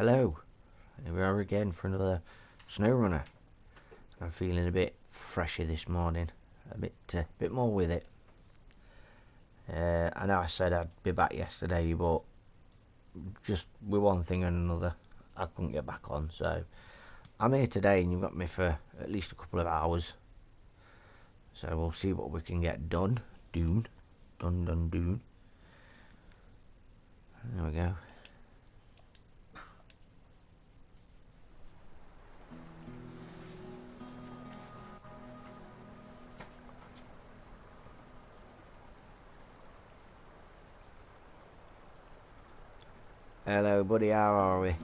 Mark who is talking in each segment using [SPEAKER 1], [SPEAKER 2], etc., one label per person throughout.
[SPEAKER 1] Hello, here we are again for another Snowrunner. I'm feeling a bit fresher this morning, a bit more with it. I know I said I'd be back yesterday, but just with one thing and another, I couldn't get back on. So I'm here today, and you've got me for at least a couple of hours. So we'll see what we can get done. Done. There we go. Hello, buddy. How are we?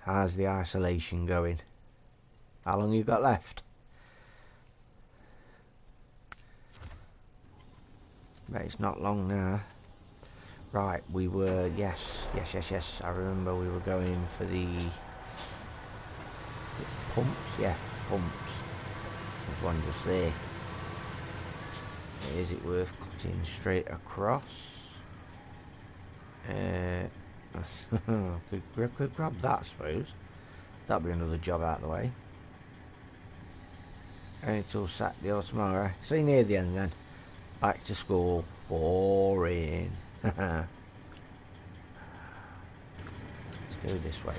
[SPEAKER 1] How's the isolation going? How long you got left? But it's not long now. Right, we were, yes, I remember we were going for the pumps, yeah, pumps. There's one just there. Is it worth cutting straight across? Could grab that, I suppose. That'll be another job out of the way. Only till Saturday or tomorrow. See you near the end then. Back to school. Boring. Let's go this way.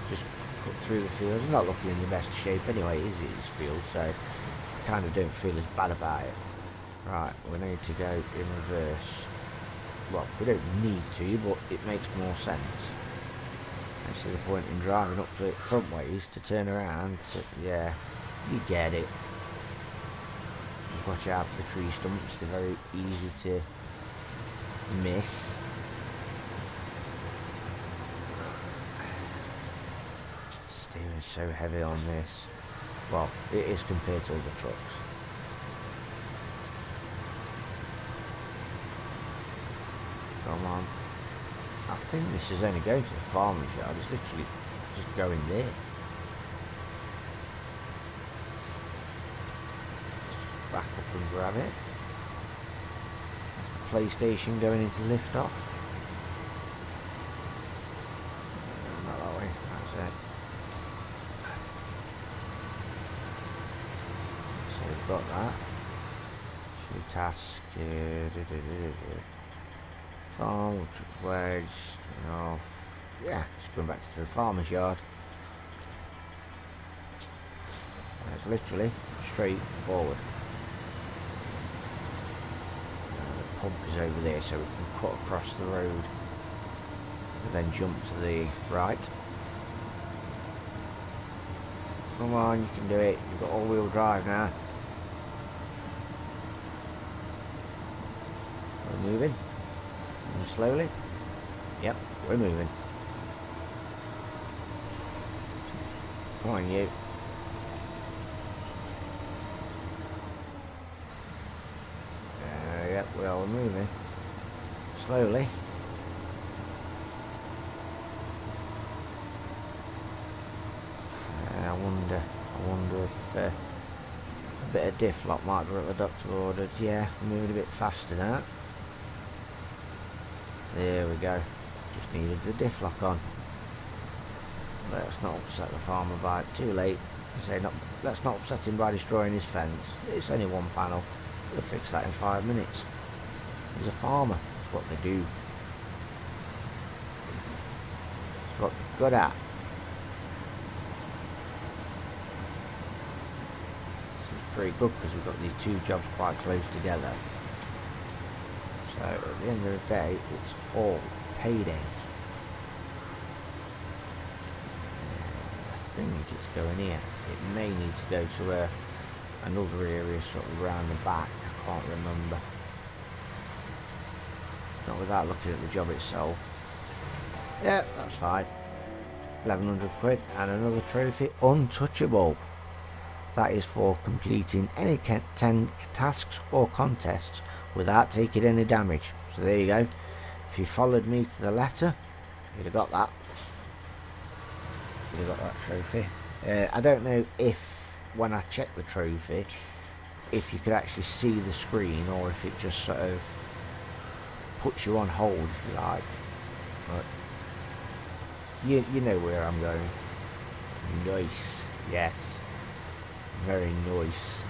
[SPEAKER 1] Just cut through the field. It's not looking in the best shape anyway, is it, this field? So I kind of don't feel as bad about it. Right, we need to go in reverse. Well, we don't need to, but it makes more sense. I see the point in driving up to it front ways to turn around. So, yeah, you get it. Just watch out for the tree stumps. They're very easy to miss. Steering is so heavy on this. Well, it is compared to other trucks. Come on. I think this is only going to the farmer's yard. It's literally just going there. Just back up and grab it. That's the PlayStation going into lift off. Not that way. That's it. So we've got that. Few tasks. Farm, truck wedge, off. Yeah, just going back to the farmer's yard. It's literally straight forward. The pump is over there, so we can cut across the road and then jump to the right. Come on, you can do it. You've got all-wheel drive now. We're moving. Slowly. Yep, we're moving. Come on, you. Yep, we are moving. Slowly. I wonder if a bit of diff lock might be what the doctor ordered. Yeah, we're moving a bit faster now. There we go. Just needed the diff lock on. Let's not upset the farmer by it. Too late. Let's not upset him by destroying his fence. It's only one panel. He'll fix that in 5 minutes. He's a farmer. That's what they do. That's what they're good at. It's pretty good because we've got these two jobs quite close together. So at the end of the day, it's all payday. I think it's going here. It may need to go to another area sort of around the back. I can't remember. Not without looking at the job itself. Yeah, that's fine. 1100 quid and another trophy, untouchable. That is for completing any 10 tasks or contests without taking any damage. So there you go. If you followed me to the letter, you'd have got that. You'd have got that trophy. I don't know if, when I check the trophy, if you could actually see the screen or if it just sort of puts you on hold, if you like. But you know where I'm going. Nice. Yes. Very nice.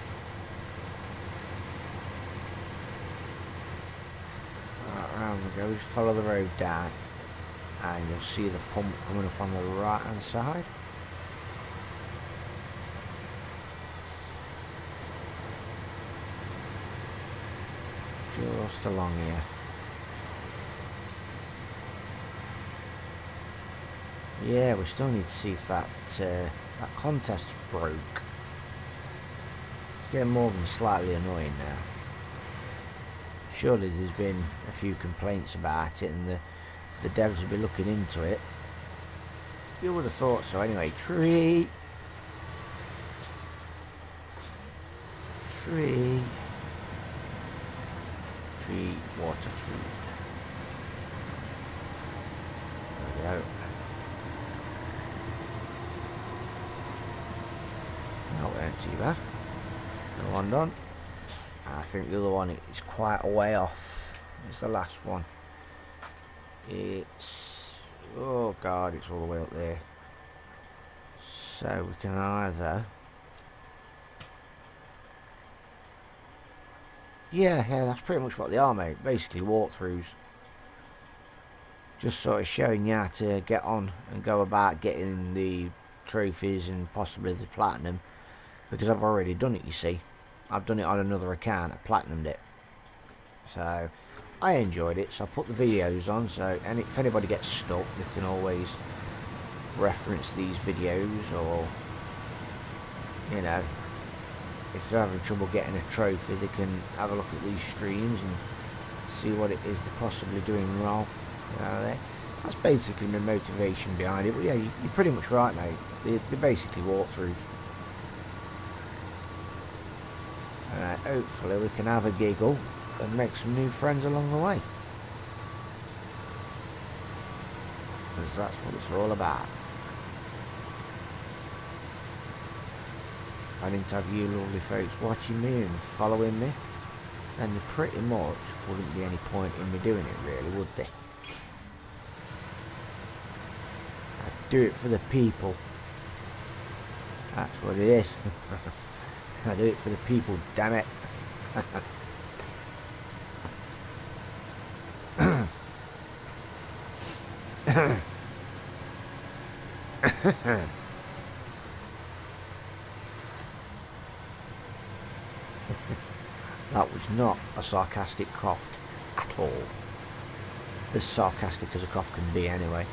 [SPEAKER 1] Right, round we go. Just follow the road down and you'll see the pump coming up on the right hand side. Just along here. Yeah, we still need to see if that contest broke. It's getting more than slightly annoying now. Surely there's been a few complaints about it and the devs will be looking into it. You would have thought so anyway. Tree. Water tree. There we go. That weren't too bad. Another one done. I think the other one is quite a way off. It's the last one. It's... oh god, it's all the way up there. So we can either... yeah, that's pretty much what they are, mate. Basically walkthroughs. Just sort of showing you how to get on and go about getting the trophies and possibly the platinum. Because I've already done it, you see. I've done it on another account. I platinumed it. So, I enjoyed it. So I put the videos on. So if anybody gets stuck, they can always reference these videos. Or, you know, if they're having trouble getting a trophy, they can have a look at these streams and see what it is they're possibly doing wrong. You know, that's basically my motivation behind it. But yeah, you're pretty much right, mate. They're basically walkthroughs. Hopefully we can have a giggle and make some new friends along the way. Because that's what it's all about. If I didn't have you lovely folks watching me and following me, then there pretty much wouldn't be any point in me doing it, really, would there? I'd do it for the people. That's what it is. I do it for the people, damn it. That was not a sarcastic cough at all. As sarcastic as a cough can be anyway.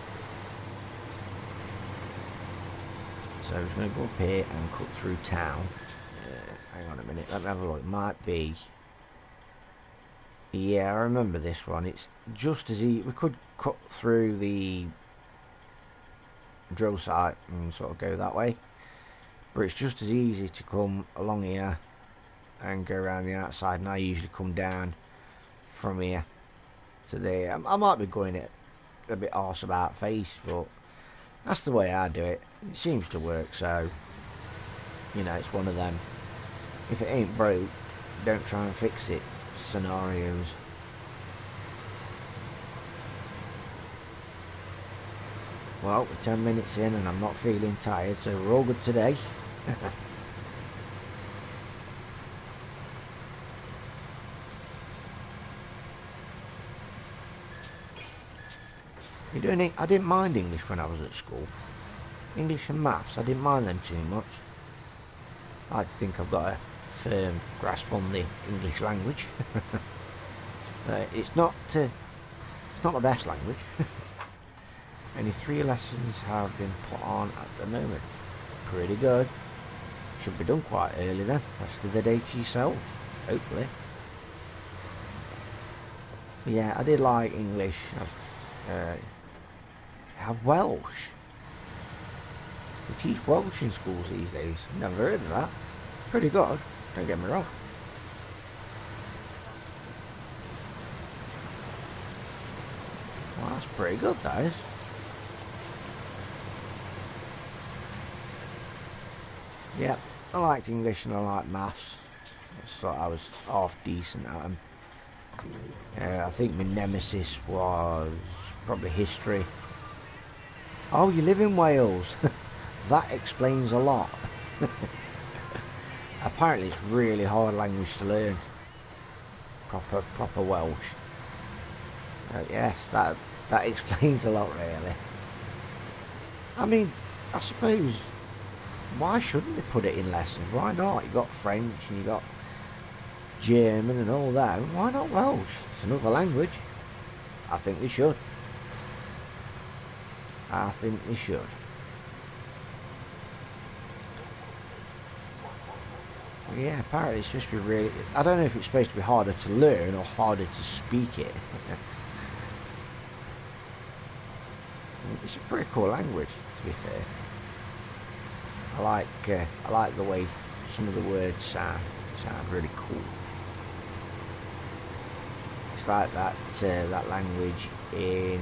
[SPEAKER 1] So I'm just going to go up here and cut through town. Hang on a minute, let me have a look. It might be... yeah, I remember this one. It's just as easy. We could cut through the drill site and sort of go that way. But it's just as easy to come along here and go around the outside. And I usually come down from here to there. I might be going it a bit arse about face, but that's the way I do it. It seems to work, so... you know, it's one of them. If it ain't broke, don't try and fix it scenarios. Well, we're 10 minutes in and I'm not feeling tired, so we're all good today. You're doing it. I didn't mind English when I was at school. English and maths, I didn't mind them too much. I like to think I've got a firm grasp on the English language. It's not the best language. Only 3 lessons have been put on at the moment. Pretty good. should be done quite early then. Rest of the day to yourself, hopefully. Yeah, I did like English. I have Welsh. They teach Welsh in schools these days. Never heard of that. Pretty good, don't get me wrong. Well, that's pretty good, that is. Yeah, I liked English and I liked maths. I thought I was half decent at them. I think my nemesis was probably history. Oh, you live in Wales. That explains a lot. Apparently it's really hard language to learn. Proper Welsh. Yes, that explains a lot, really. I mean, I suppose, why shouldn't they put it in lessons? Why not? You got French and you got German and all that. Why not Welsh? It's another language. I think they should. I think they should. Yeah, apparently it's supposed to be really... I don't know if it's supposed to be harder to learn or harder to speak it. It's a pretty cool language, to be fair. I like the way some of the words sound really cool. It's like that that language in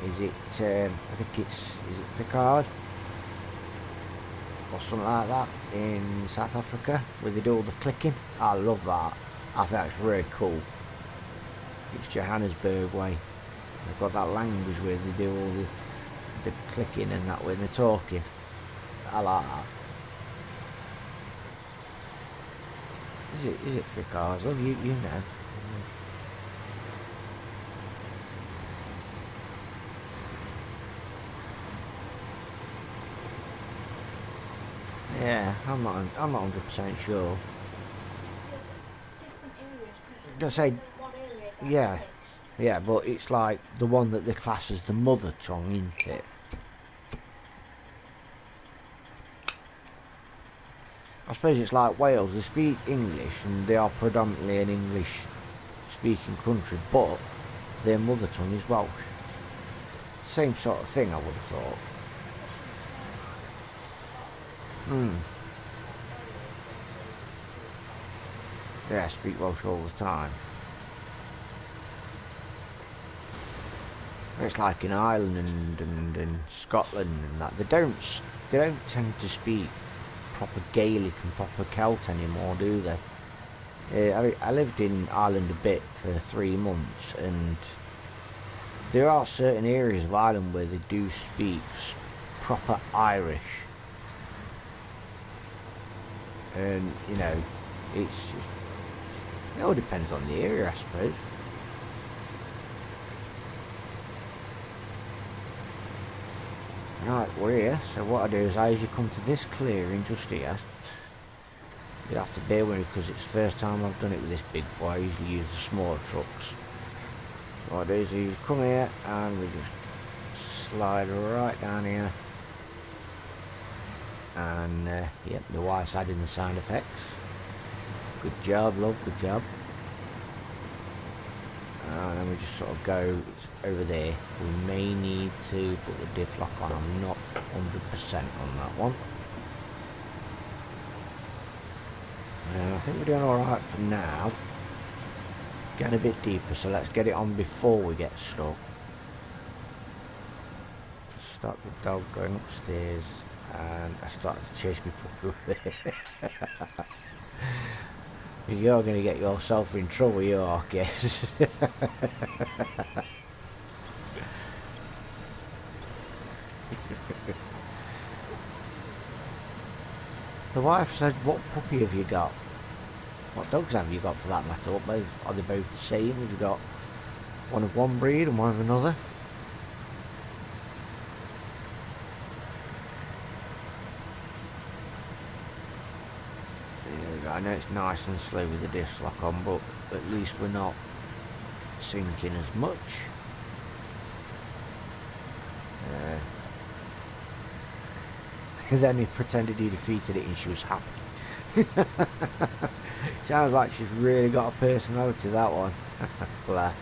[SPEAKER 1] is it I think is it Ficard or something like that in South Africa where they do all the clicking. I love that. I think that's really cool. It's Johannesburg way. They've got that language where they do all the clicking and that when they're talking. I like that. Is it Ficard? Oh, you know. Yeah, I'm not 100% sure. I'm gonna say, yeah, but it's like the one that they class as the mother tongue, isn't it? I suppose it's like Wales. They speak English and they are predominantly an English-speaking country, but their mother tongue is Welsh. Same sort of thing, I would have thought. Yeah, I speak Welsh all the time. It's like in Ireland and Scotland and that. They don't tend to speak proper Gaelic and proper Celt anymore, do they? I lived in Ireland a bit for 3 months, and there are certain areas of Ireland where they do speak proper Irish. And, you know, it all depends on the area, I suppose. Right, we're here, so what I do is as you come to this clearing just here, you have to bear with me because it's the first time I've done it with this big boy. I usually use the smaller trucks. What I do is you come here and we just slide right down here. And yep, the wife's adding the sound effects. Good job, love, good job. And then we just sort of go over there. We may need to put the diff lock on. I'm not 100% on that one. I think we're doing alright for now. Getting a bit deeper, so let's get it on before we get stuck. Stop the dog going upstairs. And I started to chase me puppy up there. You're going to get yourself in trouble, you are, kid. The wife said, what puppy have you got? What dogs have you got for that matter? Are they both the same? Have you got one of one breed and one of another? I know it's nice and slow with the disc lock on, but at least we're not sinking as much. Then he pretended he defeated it and she was happy. Sounds like she's really got a personality, that one. Bless.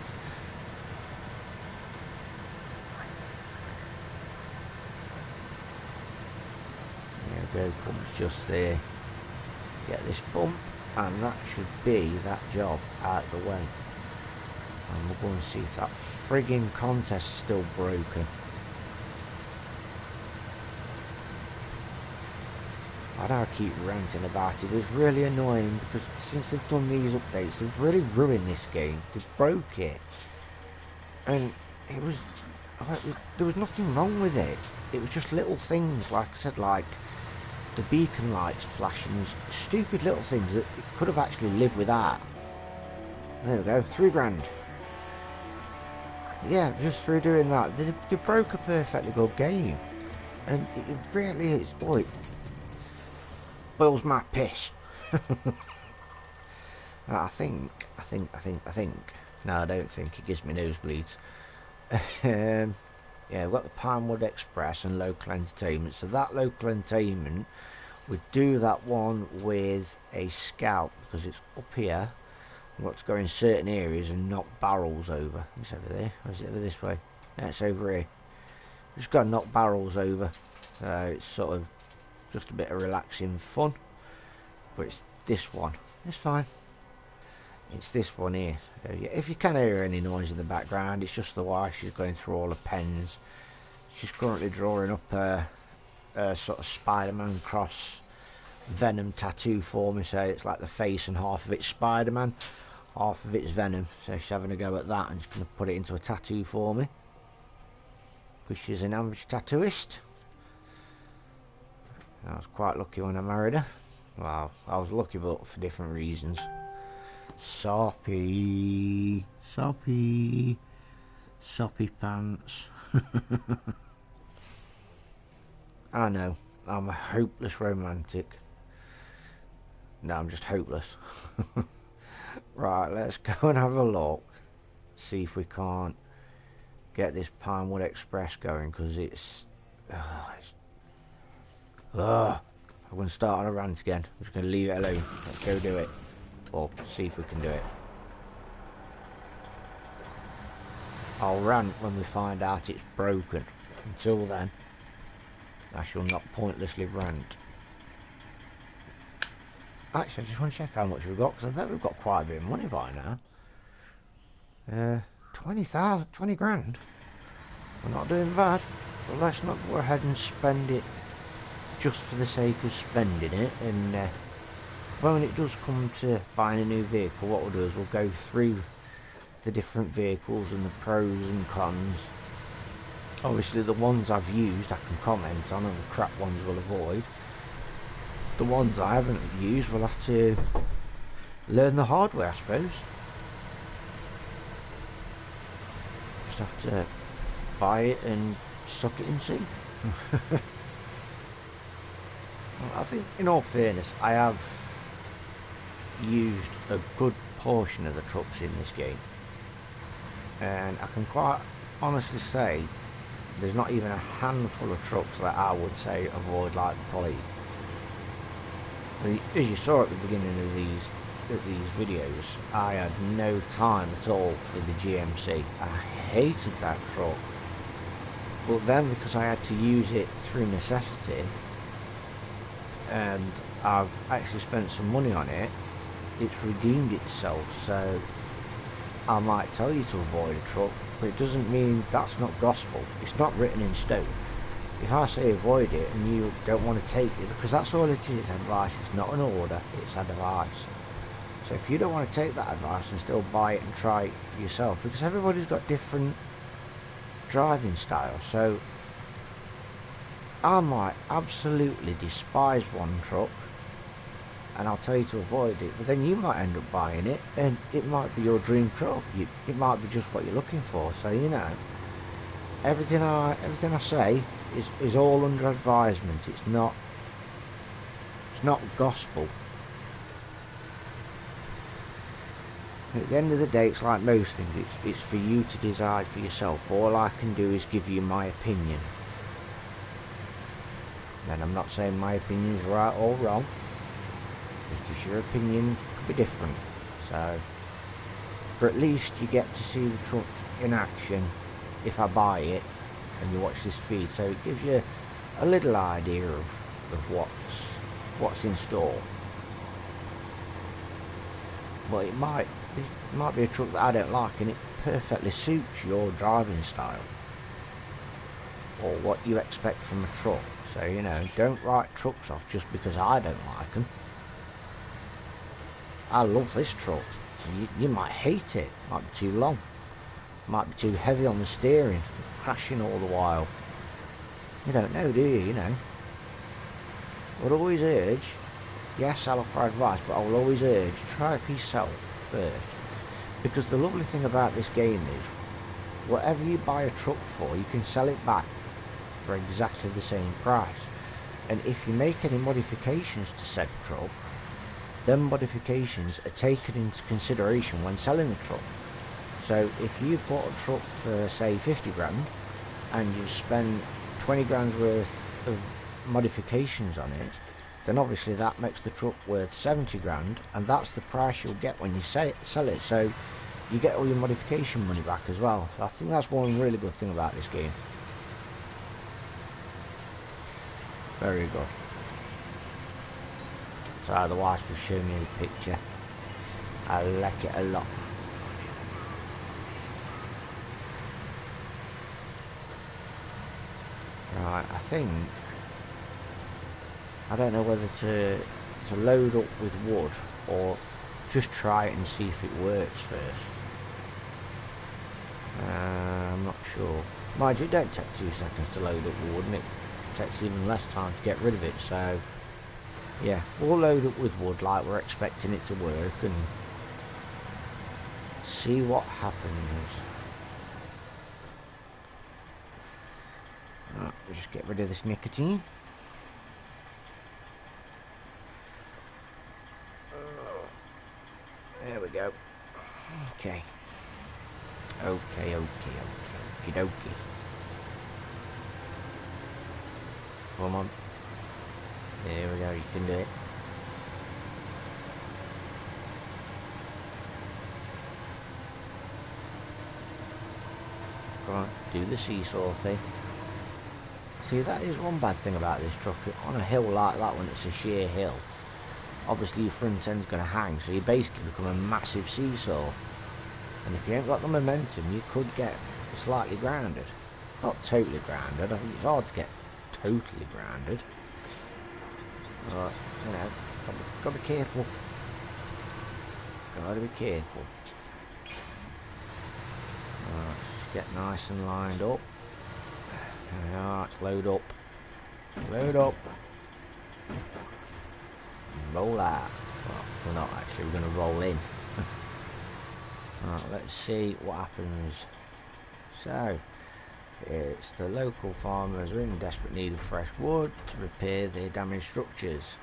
[SPEAKER 1] There we go, pump's just there. Get this bump, and that should be that job out of the way. And we'll go and see if that frigging contest is still broken. I know I keep ranting about it, but it's really annoying because since they've done these updates, they've really ruined this game. They've broke it. And it was there was nothing wrong with it. It was just little things, like I said, like the beacon lights flashing, stupid little things that it could have actually lived without. There we go, 3 grand. Yeah, just through doing that, they broke a perfectly good game. And it really is, boy, it boils my piss. I think. No, I don't think. It gives me nosebleeds. Yeah, we've got the Pinewood Express and local entertainment. So that local entertainment, we do that one with a scout because it's up here. We've got to go in certain areas and knock barrels over. It's over there. Or is it over this way? Yeah, it's over here. We've just got to knock barrels over. It's sort of just a bit of relaxing fun. But it's this one. It's fine. It's this one here. So, yeah, if you can hear any noise in the background, it's just the wife. She's going through all the pens. She's currently drawing up a sort of Spider-Man cross Venom tattoo for me. So it's like the face and half of it's Spider-Man, half of it's Venom. So she's having a go at that and she's going to put it into a tattoo for me. Because she's an amateur tattooist. I was quite lucky when I married her. Well, I was lucky, but for different reasons. Soppy pants. I know, I'm a hopeless romantic. No, I'm just hopeless. Right, let's go and have a look. See if we can't get this Pinewood Express going, because I'm going to start on a rant again. I'm just going to leave it alone. Let's go do it. Or see if we can do it. I'll rant when we find out it's broken. Until then, I shall not pointlessly rant. Actually, I just want to check how much we've got, because I bet we've got quite a bit of money by now. 20 grand. We're not doing bad. But let's not go ahead and spend it just for the sake of spending it. And when it does come to buying a new vehicle, what we'll do is we'll go through the different vehicles and the pros and cons. Obviously the ones I've used I can comment on, and the crap ones we'll avoid. The ones I haven't used we'll have to learn the hard way, I suppose. Just have to buy it and suck it and see. I think in all fairness I have used a good portion of the trucks in this game, and I can quite honestly say there's not even a handful of trucks that I would say avoid like the plague. As you saw at the beginning of these videos, I had no time at all for the GMC. I hated that truck, but then because I had to use it through necessity and I've actually spent some money on it, it's redeemed itself. So I might tell you to avoid a truck, but it doesn't mean that's not gospel. It's not written in stone. If I say avoid it and you don't want to take it, because that's all it is, it's advice. It's not an order, it's advice. So if you don't want to take that advice and still buy it and try it for yourself, because everybody's got different driving styles. So I might absolutely despise one truck and I'll tell you to avoid it, but then you might end up buying it and it might be your dream truck. It might be just what you're looking for. So you know, everything I say is all under advisement. It's not gospel. At the end of the day, it's like most things, it's for you to decide for yourself. All I can do is give you my opinion. And I'm not saying my opinion is right or wrong, because your opinion could be different. So, but at least you get to see the truck in action if I buy it and you watch this feed, so it gives you a little idea of what's in store. But it might be a truck that I don't like, and it perfectly suits your driving style or what you expect from a truck. So, you know, don't write trucks off just because I don't like them. I love this truck. You might hate it. Might be too long. Might be too heavy on the steering. Crashing all the while. You don't know, do you? You know. I'd always urge, yes, I'll offer advice, but I will always urge, try it for yourself first. Because the lovely thing about this game is, whatever you buy a truck for, you can sell it back for exactly the same price. And if you make any modifications to said truck, them modifications are taken into consideration when selling the truck. So if you bought a truck for say 50 grand and you spend 20 grand's worth of modifications on it, then obviously that makes the truck worth 70 grand, and that's the price you'll get when you sell it. So you get all your modification money back as well. So I think that's one really good thing about this game. Very good. So the wife was showing me the picture. I like it a lot. Right, I think, I don't know whether to load up with wood or just try it and see if it works first. I'm not sure. Mind you, it don't take 2 seconds to load up wood, and it takes even less time to get rid of it. So yeah, we'll load up with wood like we're expecting it to work and see what happens. Right, we'll just get rid of this nicotine. There we go. Okay. Okay. Okie dokie. Come on. There we go, you can do it. Come on, do the seesaw thing. See, that is one bad thing about this truck. On a hill like that, when it's a sheer hill, obviously your front end's going to hang, so you basically become a massive seesaw. And if you ain't got the momentum, you could get slightly grounded. Not totally grounded, I think it's hard to get totally grounded. But, you know, gotta be careful. Gotta be careful. Right, let's just get nice and lined up. There we are, let's load up. Load up. Roll out. Well, we're not actually, we're going to roll in. Right, let's see what happens. So, it's the local farmers are in desperate need of fresh wood to repair their damaged structures.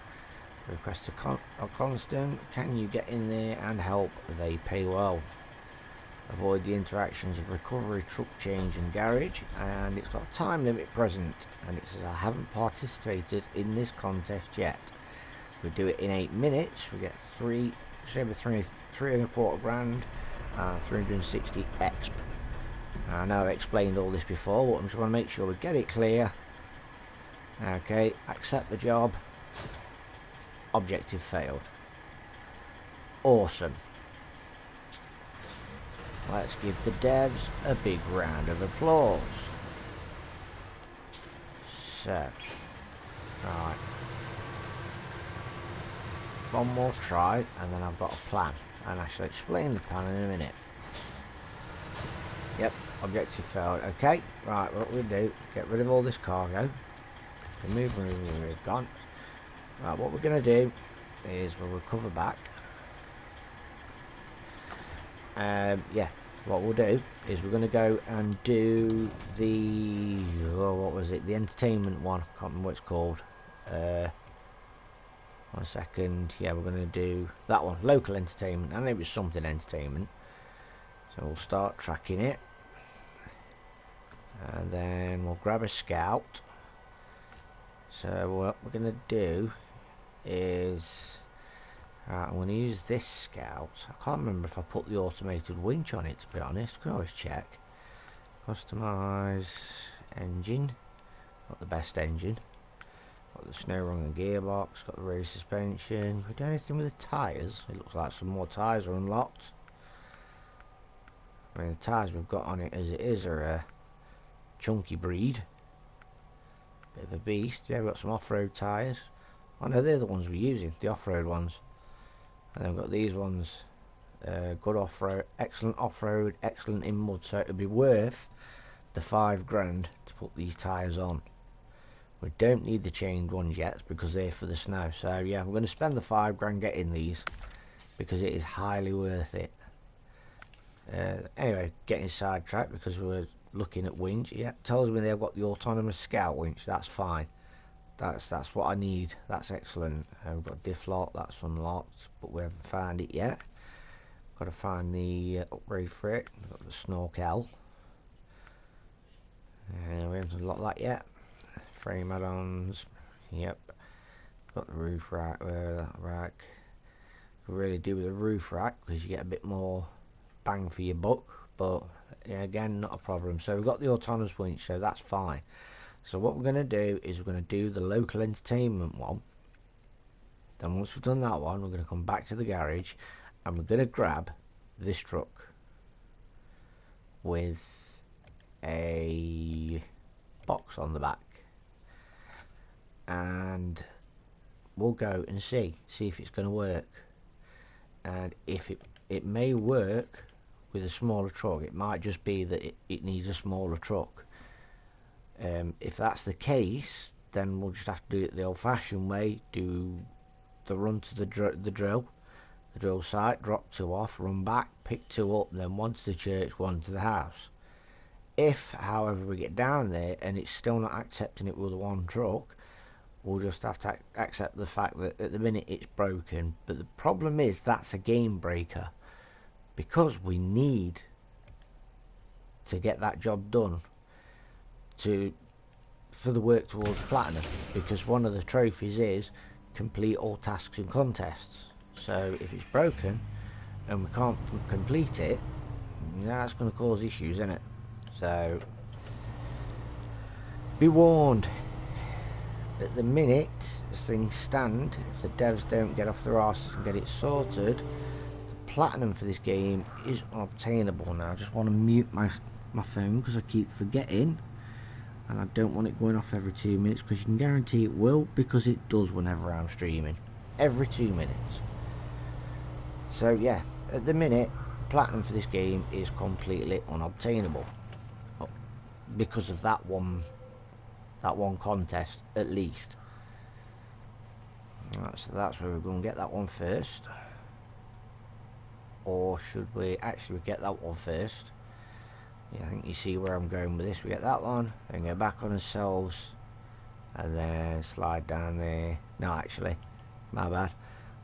[SPEAKER 1] Request a constant. Can you get in there and help? They pay well. Avoid the interactions of recovery, truck change and garage. And it's got a time limit present. And it says I haven't participated in this contest yet. We do it in 8 minutes. We get three and a quarter grand, 360 exp. I know I explained all this before, but I'm just want to make sure we get it clear. Okay, accept the job. Objective failed. Awesome. Let's give the devs a big round of applause. So, right. One more try, and then I've got a plan. And I shall explain the plan in a minute. Yep, objective failed. Okay, right, what we do, get rid of all this cargo. Move, gone. Right, what we're going to do is we'll recover back. Yeah, what we'll do is we're going to go and do the, what was it, the entertainment one, I can't remember what it's called. 1 second, yeah, we're going to do that one, local entertainment, and it was something entertainment. So we'll start tracking it, and then we'll grab a scout. So what we're going to do is, I'm going to use this Scout. I can't remember if I put the automated winch on it, to be honest. Can always check. Customize engine. Got the best engine. Got the Snowrunner gearbox. Got the rear suspension. We do anything with the tyres? It looks like some more tyres are unlocked. I mean, the tyres we've got on it as it is are a chunky breed. Bit of a beast. Yeah, we've got some off-road tyres. Oh no, they're the ones we're using, the off-road ones. And then we've got these ones. Good off-road, excellent off-road, excellent in mud. So it would be worth the £5 to put these tyres on. We don't need the chained ones yet because they're for the snow. So yeah, I'm going to spend the £5 getting these because it is highly worth it. Anyway, getting sidetracked because we're looking at winch. Yeah, tells me they've got the autonomous Scout winch. That's fine. That's what I need. That's excellent. We've got diff lock. That's unlocked, but we haven't found it yet. Got to find the upgrade for it. We've got the snorkel. We haven't unlocked that yet. Frame add-ons. Yep. Got the roof rack. Rack. Could really do with a roof rack because you get a bit more bang for your buck. But yeah, again, not a problem. So we've got the autonomous winch, so that's fine. So what we're going to do is we're going to do the local entertainment one. Then once we've done that one, we're going to come back to the garage and we're going to grab this truck with a box on the back, and we'll go and see if it's going to work. And if it may work with a smaller truck, it might just be that it needs a smaller truck. If that's the case, then we'll just have to do it the old-fashioned way. Do the run to the drill site, drop 2 off, run back, pick 2 up, then 1 to the church, 1 to the house. If, however, we get down there and it's still not accepting it with the one truck, we'll just have to accept the fact that at the minute it's broken. But the problem is that's a game breaker, because we need to get that job done for the work towards platinum, because one of the trophies is complete all tasks and contests. So if it's broken and we can't complete it, that's going to cause issues, isn't it? So be warned. At the minute, as things stand, if the devs don't get off their arses and get it sorted, the platinum for this game is unobtainable. Now I just want to mute my phone because I keep forgetting, and I don't want it going off every 2 minutes, because you can guarantee it will, because it does whenever I'm streaming, every 2 minutes. So yeah, at the minute the platinum for this game is completely unobtainable because of that one contest at least. Right, so that's where we're going to get that one first. Or should we actually get that one first? Yeah, I think you see where I'm going with this. We get that one, then go back on ourselves, and then slide down there. No, actually, my bad.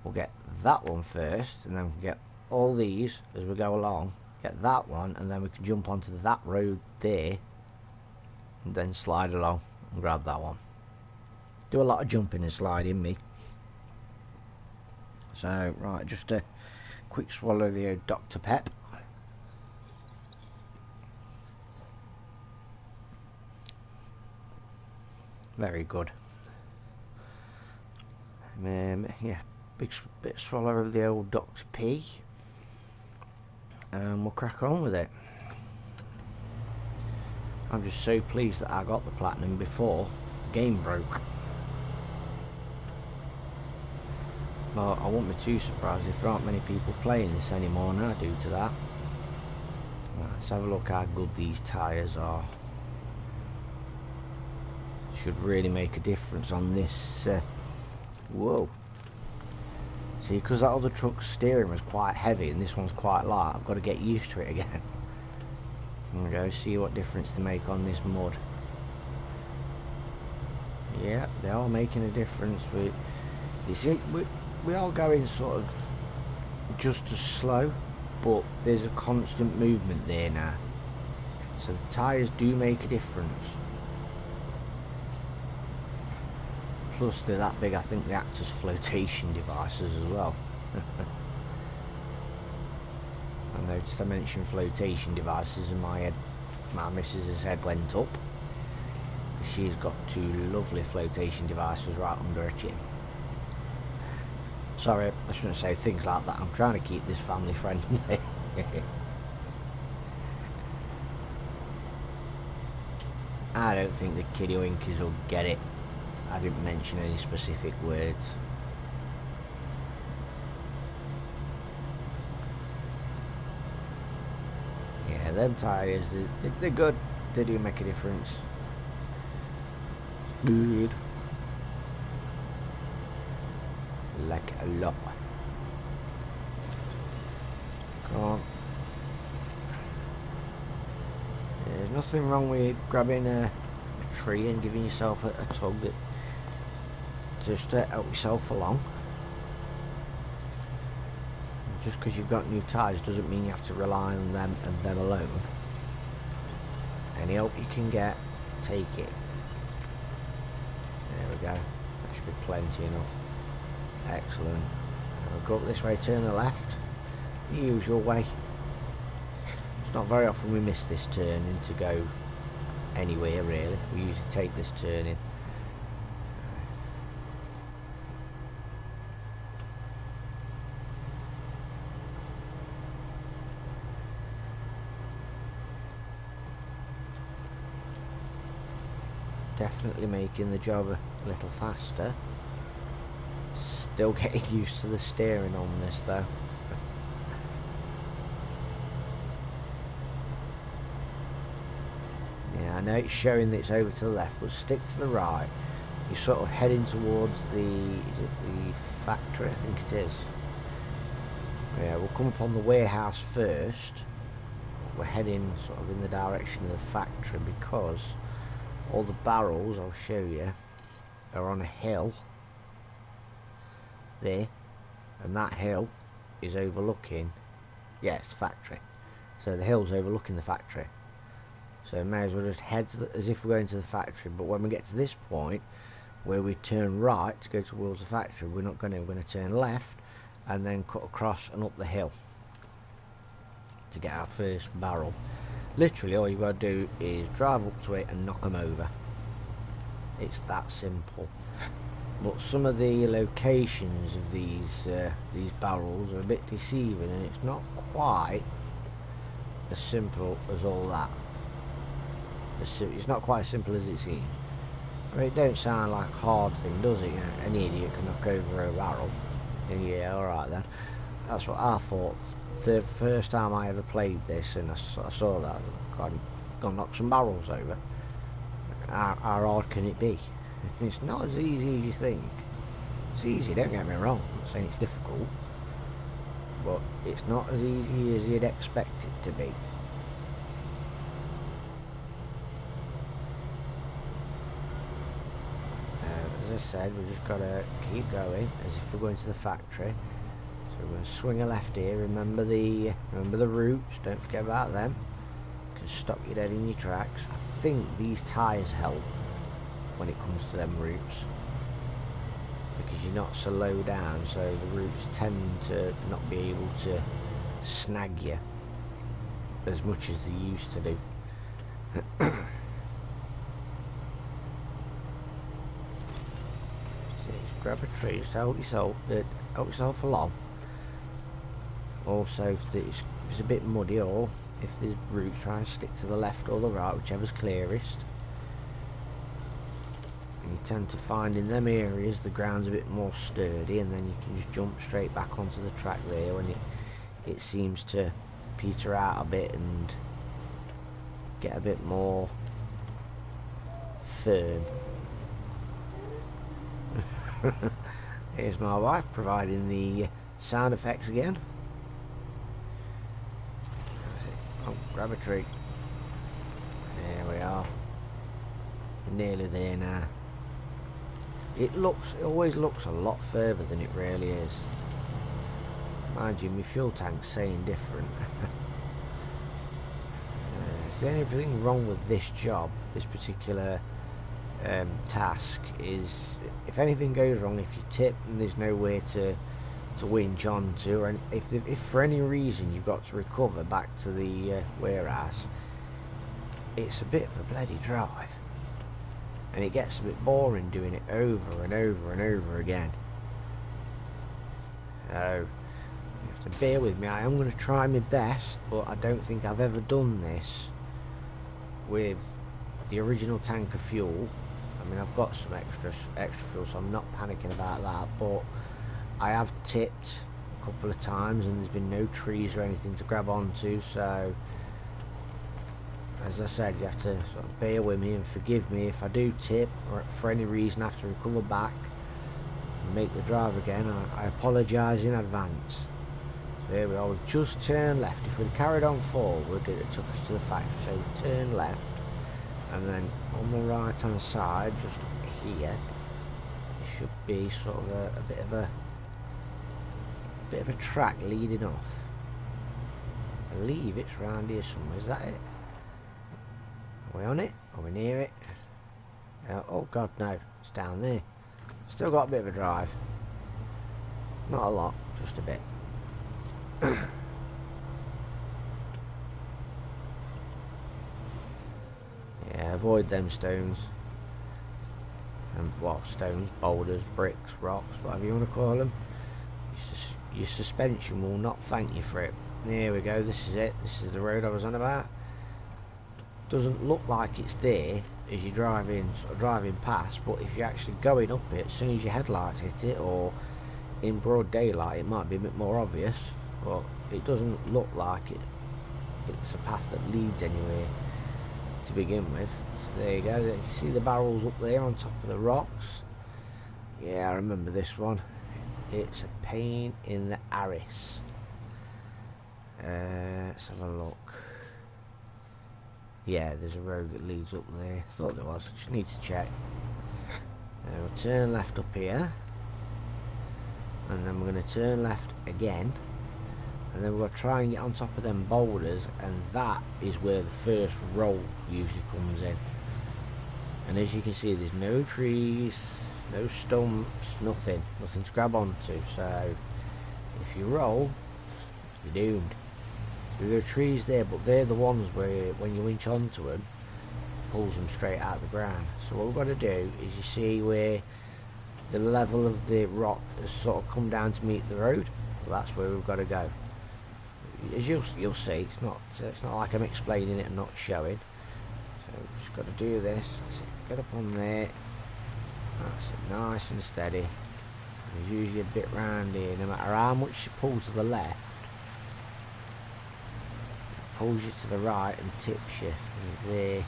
[SPEAKER 1] We'll get that one first, and then we can get all these as we go along. Get that one, and then we can jump onto that road there, and then slide along and grab that one. Do a lot of jumping and sliding, me. So, right, just a quick swallow of the old Dr. Pep. Very good. Yeah, big bit swallow of the old Dr. P, and we'll crack on with it. I'm just so pleased that I got the platinum before the game broke. Well, I won't be too surprised if there aren't many people playing this anymore now due to that. Right, let's have a look how good these tyres are. Should really make a difference on this. Whoa. See, because that other truck's steering was quite heavy and this one's quite light, I've got to get used to it again. I'm going to go see what difference they make on this mud. Yeah, they are making a difference. You see, we are going sort of just as slow, but there's a constant movement there now. So the tyres do make a difference. Plus they're that big, I think they act as flotation devices as well. I noticed I mentioned flotation devices and my missus's head went up. She's got two lovely flotation devices right under her chin. Sorry, I shouldn't say things like that. I'm trying to keep this family friendly. I don't think the kiddie winkers will get it. I didn't mention any specific words. Yeah, them tyres, they're good. They do make a difference. It's good. Like a lot. Come on. There's nothing wrong with grabbing a tree and giving yourself a tug just to help yourself along. Just because you've got new tyres doesn't mean you have to rely on them and them alone. Any help you can get, take it. There we go. That should be plenty enough. Excellent. We'll go up this way, turn the left. The usual way. It's not very often we miss this turning to go anywhere really. We usually take this turning. Definitely making the job a little faster. Still getting used to the steering on this though. Yeah, I know it's showing that it's over to the left, but stick to the right. You're sort of heading towards the factory, I think it is. Yeah, we'll come upon the warehouse first. We're heading sort of in the direction of the factory because all the barrels, I'll show you, are on a hill there, and that hill is overlooking, yeah, it's the factory, so the hill's overlooking the factory, so may as well just head as if we're going to the factory. But when we get to this point where we turn right to go towards the factory, we're not going to, we're going to turn left and then cut across and up the hill to get our first barrel. Literally all you've got to do is drive up to it and knock them over. It's that simple. But some of the locations of these barrels are a bit deceiving, and it's not quite as simple as all that. It's not quite as simple as it seems. I mean, it don't sound like a hard thing, does it? You know, any idiot can knock over a barrel. And yeah, alright then. That's what I thought. The first time I ever played this and I saw that, I'm gonna knock some barrels over. How hard can it be? It's not as easy as you think. It's easy, don't get me wrong, I'm not saying it's difficult, but it's not as easy as you'd expect it to be. As I said, we've just got to keep going as if we're going to the factory. So we're going to swing a left here. Remember the roots, don't forget about them. You can stop you dead in your tracks. I think these tyres help when it comes to them roots, because you're not so low down, so the roots tend to not be able to snag you as much as they used to do. So just grab a tree, just help yourself along. Also, if it's a bit muddy, or if there's roots, try and stick to the left or the right, whichever's clearest. And you tend to find in them areas the ground's a bit more sturdy, and then you can just jump straight back onto the track there when it seems to peter out a bit and get a bit more firm. Here's my wife providing the sound effects again. Oh, grab a tree. There we are. Nearly there now. It always looks a lot further than it really is. Mind you, my fuel tank's saying different. It's the only thing wrong with this job, this particular task is, if anything goes wrong, if you tip and there's nowhere to winch onto, and if for any reason you've got to recover back to the warehouse, it's a bit of a bloody drive, and it gets a bit boring doing it over and over and over again. So you have to bear with me. I am going to try my best, but I don't think I've ever done this with the original tank of fuel. I mean, I've got some extra fuel, so I'm not panicking about that, but I have tipped a couple of times and there's been no trees or anything to grab onto, so as I said, you have to sort of bear with me and forgive me if I do tip or for any reason I have to recover back and make the drive again. I apologise in advance. So here we are, we've just turned left. If we'd carried on forward, it took us to the factory, so we turned left, and then on the right hand side, just here, there should be sort of a bit of a track leading off. I believe it's round here somewhere. Is that it? Are we on it? Are we near it? Oh god, no, it's down there. Still got a bit of a drive. Not a lot, just a bit. Yeah, avoid them stones. And what stones? Boulders, bricks, rocks, whatever you want to call them. Your suspension will not thank you for it. There we go, this is it. This is the road I was on about. Doesn't look like it's there as you're driving past, but if you're actually going up it, as soon as your headlights hit it, or in broad daylight, it might be a bit more obvious, but it doesn't look like it's a path that leads anywhere to begin with. So there you go, you see the barrels up there on top of the rocks. Yeah, I remember this one. It's a pain in the arse. Let's have a look. Yeah, there's a road that leads up there. I thought there was, I just need to check. We'll turn left up here, and then we're going to turn left again, and then we're going to try and get on top of them boulders, and that is where the first roll usually comes in. And as you can see, there's no trees, no stumps, nothing to grab onto, so if you roll, you're doomed. There are trees there, but they're the ones where when you winch onto them, it pulls them straight out of the ground. So what we've got to do is, you see where the level of the rock has sort of come down to meet the road? Well, that's where we've got to go. As you'll see, it's not like I'm explaining it and not showing. So we've just got to do this. Get up on there. That's it, nice and steady. There's usually a bit round here. No matter how much you pull to the left, pulls you to the right and tips you. And there,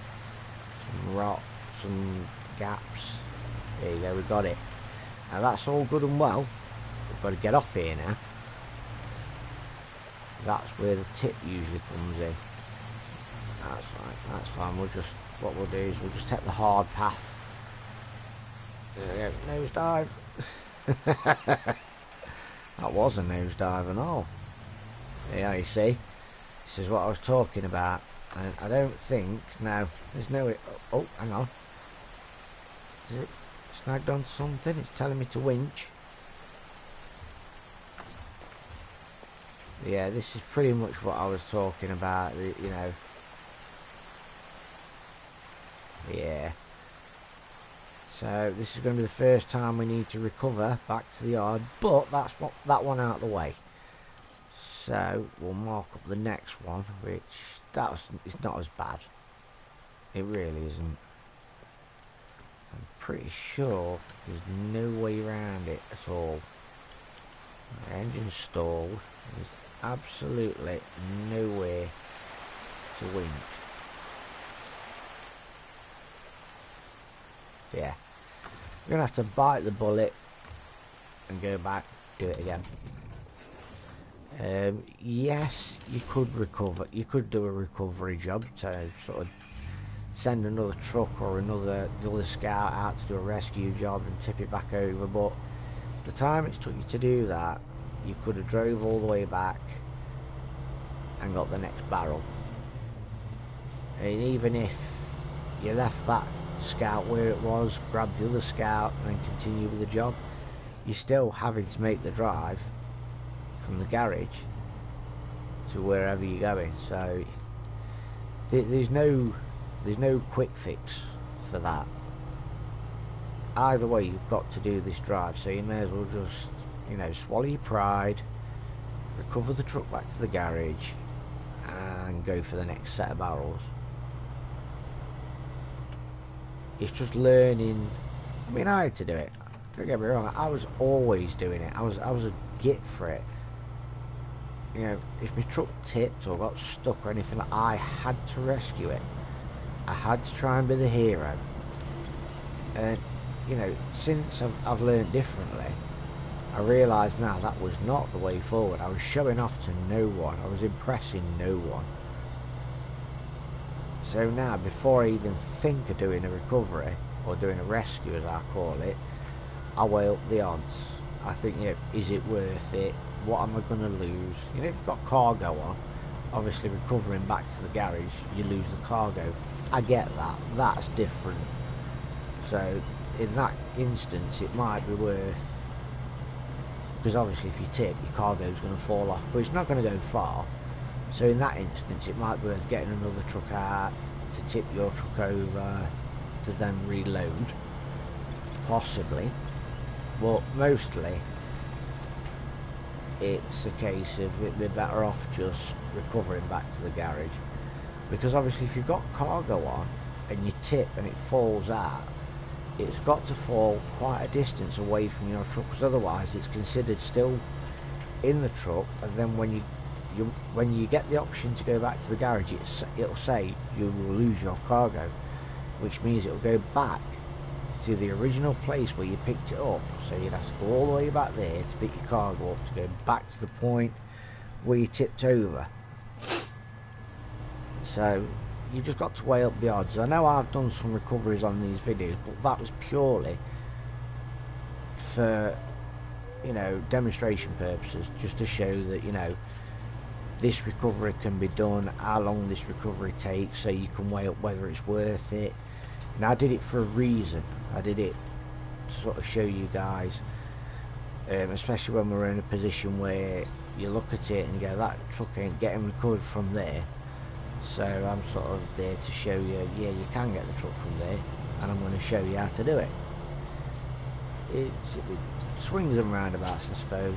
[SPEAKER 1] some rock, some gaps. There you go, we got it. Now that's all good and well. We've got to get off here now. That's where the tip usually comes in. That's right, that's fine. What we'll do is we'll just take the hard path. There we go, nosedive. That was a nosedive and all. Yeah, you see. This is what I was talking about, and I don't think, no, there's no, oh, hang on, is it snagged onto something? It's telling me to winch. Yeah, this is pretty much what I was talking about, you know. Yeah. So this is going to be the first time we need to recover back to the yard, but that's what that one out of the way. So we'll mark up the next one, which it's not as bad. It really isn't. I'm pretty sure there's no way around it at all. The engine's stalled. There's absolutely nowhere to winch. Yeah, we're gonna have to bite the bullet and go back, do it again. Yes, you could recover. You could do a recovery job to sort of send another truck or another scout out to do a rescue job and tip it back over. But the time it took you to do that, you could have drove all the way back and got the next barrel. And even if you left that scout where it was, grab the other scout and then continue with the job. You're still having to make the drive from the garage to wherever you're going. So there's no quick fix for that. Either way, you've got to do this drive, so you may as well just, you know, swallow your pride, recover the truck back to the garage and go for the next set of barrels. It's just learning. I mean, I had to do it, don't get me wrong, I was always doing it. I was a git for it. You know, if my truck tipped or got stuck or anything, I had to rescue it. I had to try and be the hero. And you know, since I've learned differently, I realise now that was not the way forward. I was showing off to no one. I was impressing no one. So now, before I even think of doing a recovery or doing a rescue, as I call it, I weigh up the odds. I think, you know, is it worth it? What am I going to lose? You know, if you've got cargo on, obviously recovering back to the garage, you lose the cargo. I get that. That's different. So in that instance, it might be worth, because obviously if you tip, your cargo is going to fall off, but it's not going to go far. So in that instance, it might be worth getting another truck out to tip your truck over to then reload, possibly. But mostly it's a case of it'd be better off just recovering back to the garage, because obviously if you've got cargo on and you tip and it falls out, it's got to fall quite a distance away from your truck, because otherwise it's considered still in the truck, and then when you get the option to go back to the garage, it'll say you will lose your cargo, which means it'll go back to the original place where you picked it up. So you'd have to go all the way back there to pick your cargo up, to go back to the point where you tipped over. So you just got to weigh up the odds. I know I've done some recoveries on these videos, but that was purely for, you know, demonstration purposes, just to show that, you know, this recovery can be done, how long this recovery takes, so you can weigh up whether it's worth it. And I did it for a reason. I did it to sort of show you guys, especially when we're in a position where you look at it and you go, that truck ain't getting recovered from there. So I'm sort of there to show you, yeah, you can get the truck from there, and I'm going to show you how to do it. It swings and roundabouts, I suppose.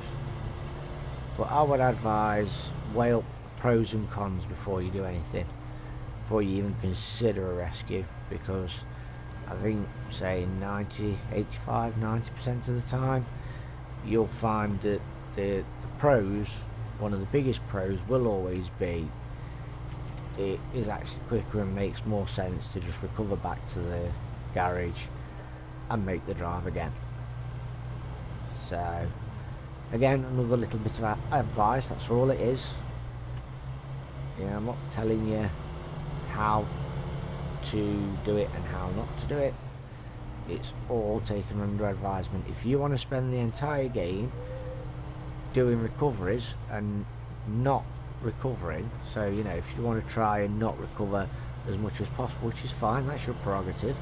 [SPEAKER 1] But I would advise weigh up pros and cons before you do anything, before you even consider a rescue, because I think, say 85-90% of the time, you'll find that the pros, one of the biggest pros will always be, it is actually quicker and makes more sense to just recover back to the garage and make the drive again. So again, another little bit of advice, that's all it is. You know, I'm not telling you how to do it and how not to do it. It's all taken under advisement. If you want to spend the entire game doing recoveries and not recovering, so you know, if you want to try and not recover as much as possible, which is fine, that's your prerogative,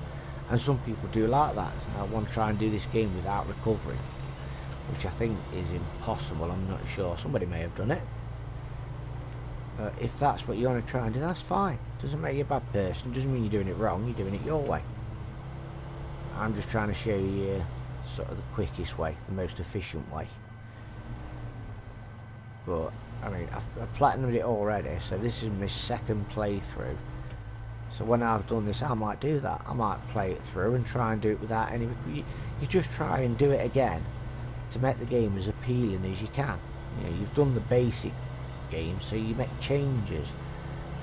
[SPEAKER 1] and some people do like that. I want to try and do this game without recovering, which I think is impossible. I'm not sure, somebody may have done it. If that's what you want to try and do, that's fine. Doesn't make you a bad person, doesn't mean you're doing it wrong, you're doing it your way. I'm just trying to show you sort of the quickest way, the most efficient way. But I mean, I've platinumed it already, so this is my second playthrough. So when I've done this, I might do that. I might play it through and try and do it without any. You just try and do it again to make the game as appealing as you can. You know, you've done the basic game, so you make changes.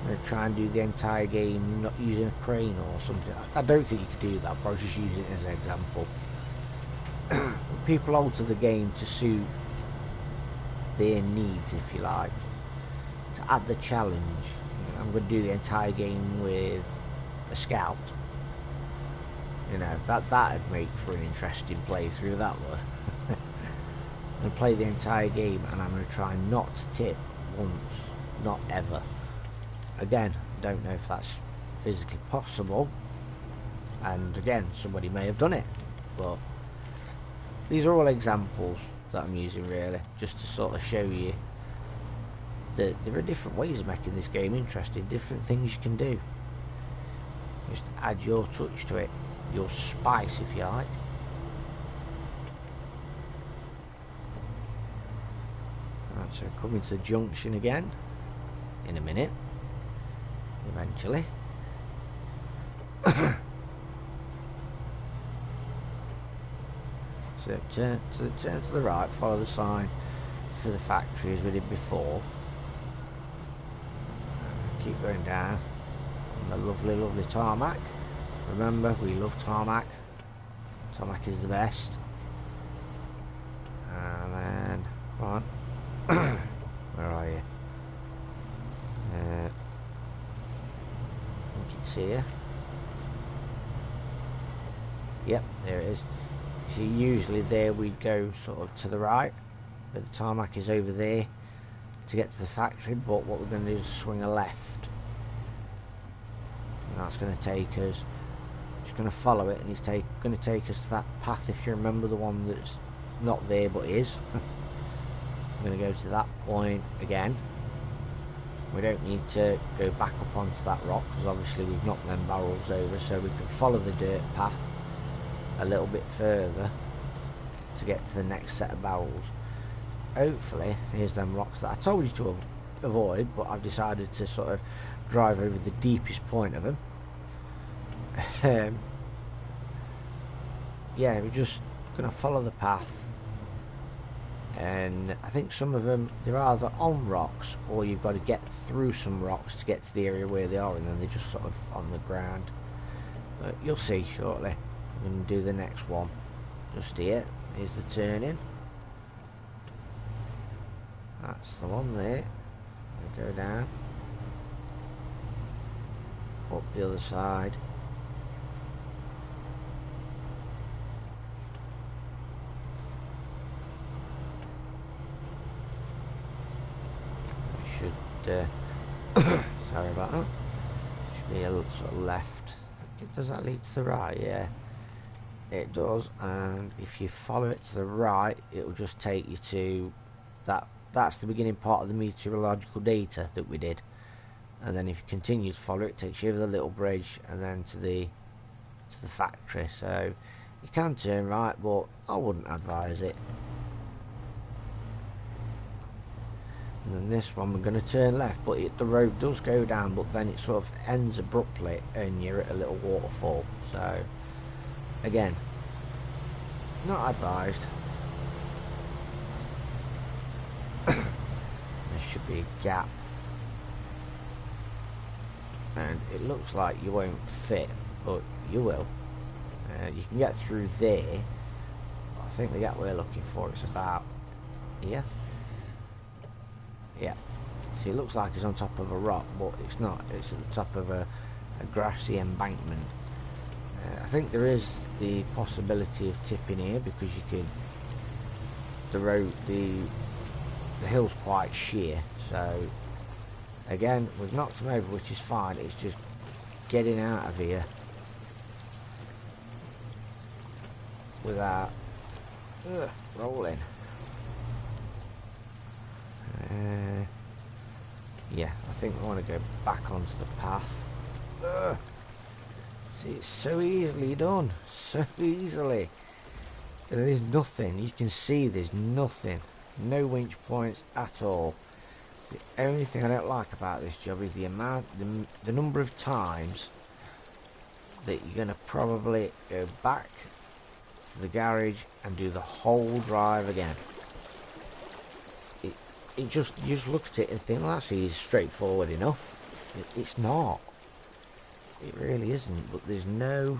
[SPEAKER 1] I'm going to try and do the entire game not using a crane or something. I don't think you could do that, but I was just using it as an example. People alter the game to suit their needs, if you like, to add the challenge. You know, I'm going to do the entire game with a scout. You know, that'd make for an interesting playthrough, that would. I'm going to play the entire game and I'm going to try not to tip once, not ever. Again, don't know if that's physically possible, And again, somebody may have done it, but these are all examples that I'm using really, just to sort of show you that there are different ways of making this game interesting, different things you can do. Just add your touch to it, your spice if you like. Right, so coming to the junction again in a minute, eventually. So turn to the right, follow the sign for the factory as we did before. Keep going down on the lovely, lovely tarmac. Remember, we love tarmac. Tarmac is the best. And then, come on. Where are you? I think it's here. Yep, there it is. See, usually there we go sort of to the right, but the tarmac is over there to get to the factory, but what we're going to do is swing a left. And that's going to take us, just going to follow it, and it's going to take us to that path, if you remember, the one that's not there but is. I'm going to go to that point again. We don't need to go back up onto that rock, because obviously we've knocked them barrels over, so we can follow the dirt path a little bit further to get to the next set of barrels. Hopefully, here's them rocks that I told you to avoid, but I've decided to sort of drive over the deepest point of them. Yeah, we're just going to follow the path, and I think some of them, they're either on rocks or you've got to get through some rocks to get to the area where they are, and then they're just sort of on the ground. But you'll see shortly. I'm going to do the next one just here. Here's the turning. That's the one there. Go down, up the other side. We should sorry about that. Should be a little sort of left. Does that lead to the right? Yeah, it does. And if you follow it to the right, it will just take you to that. That's the beginning part of the meteorological data that we did, and then if you continue to follow it, it takes you over the little bridge and then to the factory. So you can turn right, but I wouldn't advise it. And then this one we're going to turn left, but the road does go down, but then it sort of ends abruptly and you're at a little waterfall. So again, not advised. There should be a gap, and it looks like you won't fit, but you will. You can get through there. I think the gap we're looking for is about here. Yeah, see, it looks like it's on top of a rock, but it's not. It's at the top of a grassy embankment. I think there is the possibility of tipping here, because you could, the road, the hill's quite sheer. So again, we've knocked them over, which is fine. It's just getting out of here without rolling. Yeah, I think I want to go back onto the path. See, it's so easily done, so easily. There's nothing, you can see there's nothing, no winch points at all. So the only thing I don't like about this job is the amount, the number of times that you're going to probably go back to the garage and do the whole drive again. You just look at it and think, well, that's easy, straightforward enough. It's not. It really isn't. But there's no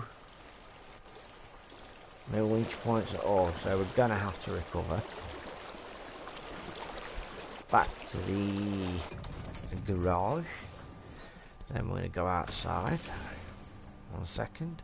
[SPEAKER 1] winch points at all, so we're gonna have to recover back to the garage. Then we're gonna go outside. 1 second.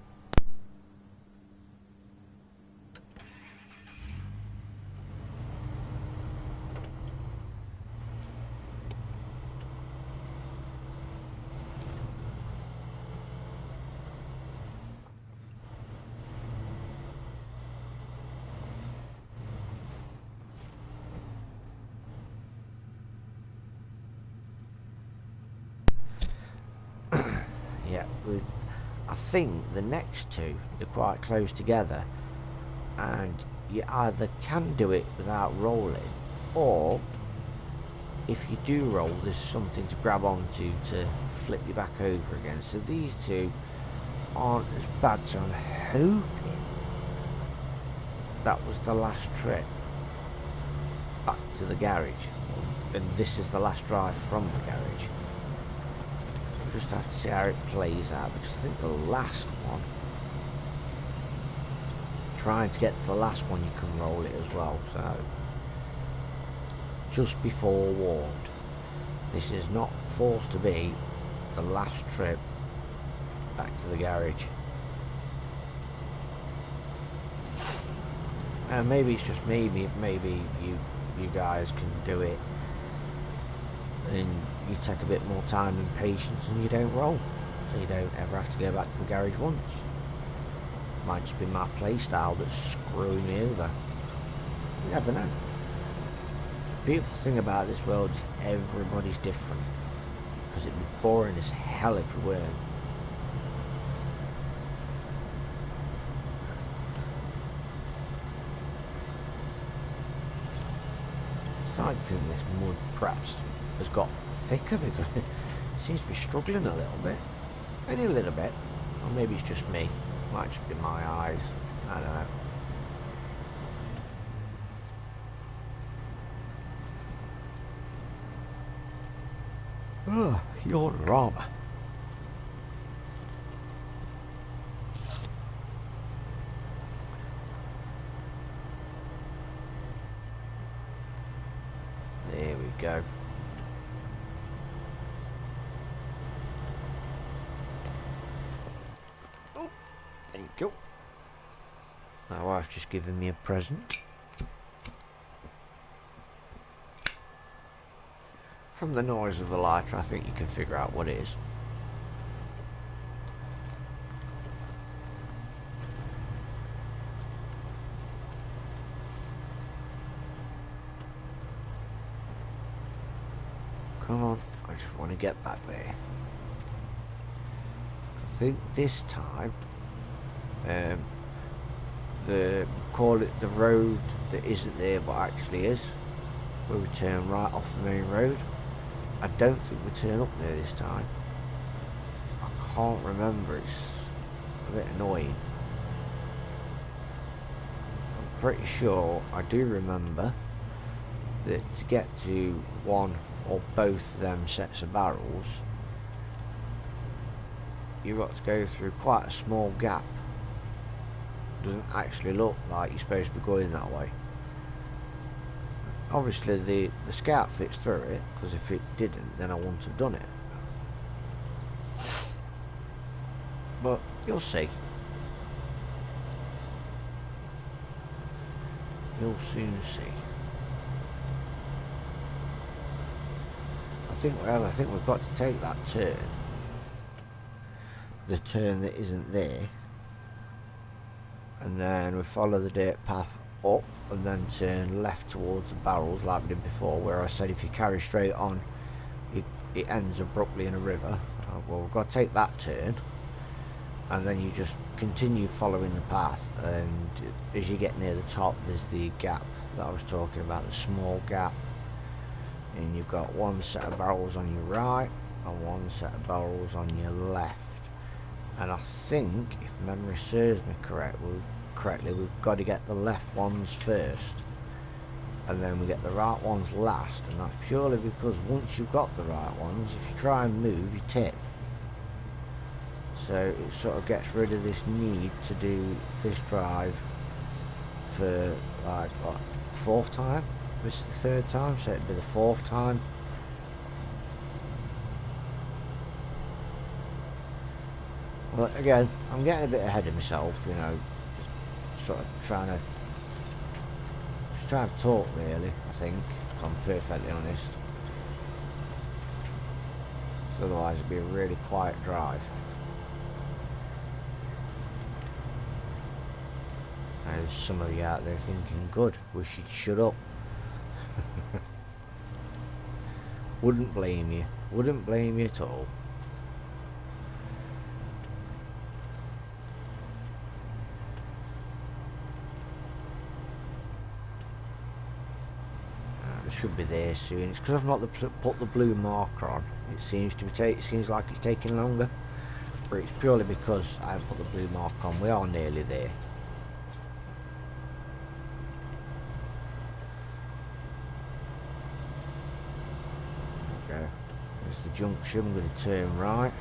[SPEAKER 1] Yeah, I think the next two, they're quite close together, and you either can do it without rolling, or if you do roll, there's something to grab onto to flip you back over again. So these two aren't as bad, so I'm hoping that was the last trip back to the garage, and this is the last drive from the garage. We'll just have to see how it plays out, because I think the last one, trying to get to the last one, you can roll it as well. So just be forewarned, this is not forced to be the last trip back to the garage. And maybe it's just me, maybe you guys can do it and you take a bit more time and patience and you don't roll, so you don't ever have to go back to the garage once. Might just be my play style that's screwing me over. You never know. The beautiful thing about this world is everybody's different, because it'd be boring as hell if we weren't. I think this mud perhaps has got thicker because it seems to be struggling a little bit. Only a little bit. Or maybe it's just me. Might just be my eyes. I don't know. Oh, you're wrong. There we go. Oh, thank you. My wife's just given me a present. From the noise of the lighter, I think you can figure out what it is. Come on, I just want to get back there. I think this time, call it the road that isn't there but actually is, where we turn right off the main road. I don't think we turn up there this time. I can't remember, it's a bit annoying. I'm pretty sure I do remember that to get to one or both of them sets of barrels, you've got to go through quite a small gap. Doesn't actually look like you're supposed to be going that way. Obviously the scout fits through it, because if it didn't then I wouldn't have done it. But you'll see. You'll soon see. I think we've got to take that turn. The turn that isn't there. And then we follow the dirt path up and then turn left towards the barrels like we did before, where I said if you carry straight on it ends abruptly in a river. Well, we've got to take that turn and then you just continue following the path, and as you get near the top there's the gap that I was talking about, the small gap, and you've got one set of barrels on your right and one set of barrels on your left. And I think, if memory serves me correctly, we've got to get the left ones first, and then we get the right ones last, and that's purely because once you've got the right ones, if you try and move, you tip. So it sort of gets rid of this need to do this drive for, like, what, the fourth time? This is the third time, so it'd be the fourth time. But again, I'm getting a bit ahead of myself, you know, sort of trying to talk really, I think, if I'm perfectly honest. So otherwise it'd be a really quiet drive. Now there's some of you out there thinking, good, wish you'd shut up. Wouldn't blame you at all. should be there soon. It's because I've not put the blue marker on. It seems to be seems like it's taking longer, but it's purely because I haven't put the blue marker on. We are nearly there. There we go. There's the junction. I'm going to turn right,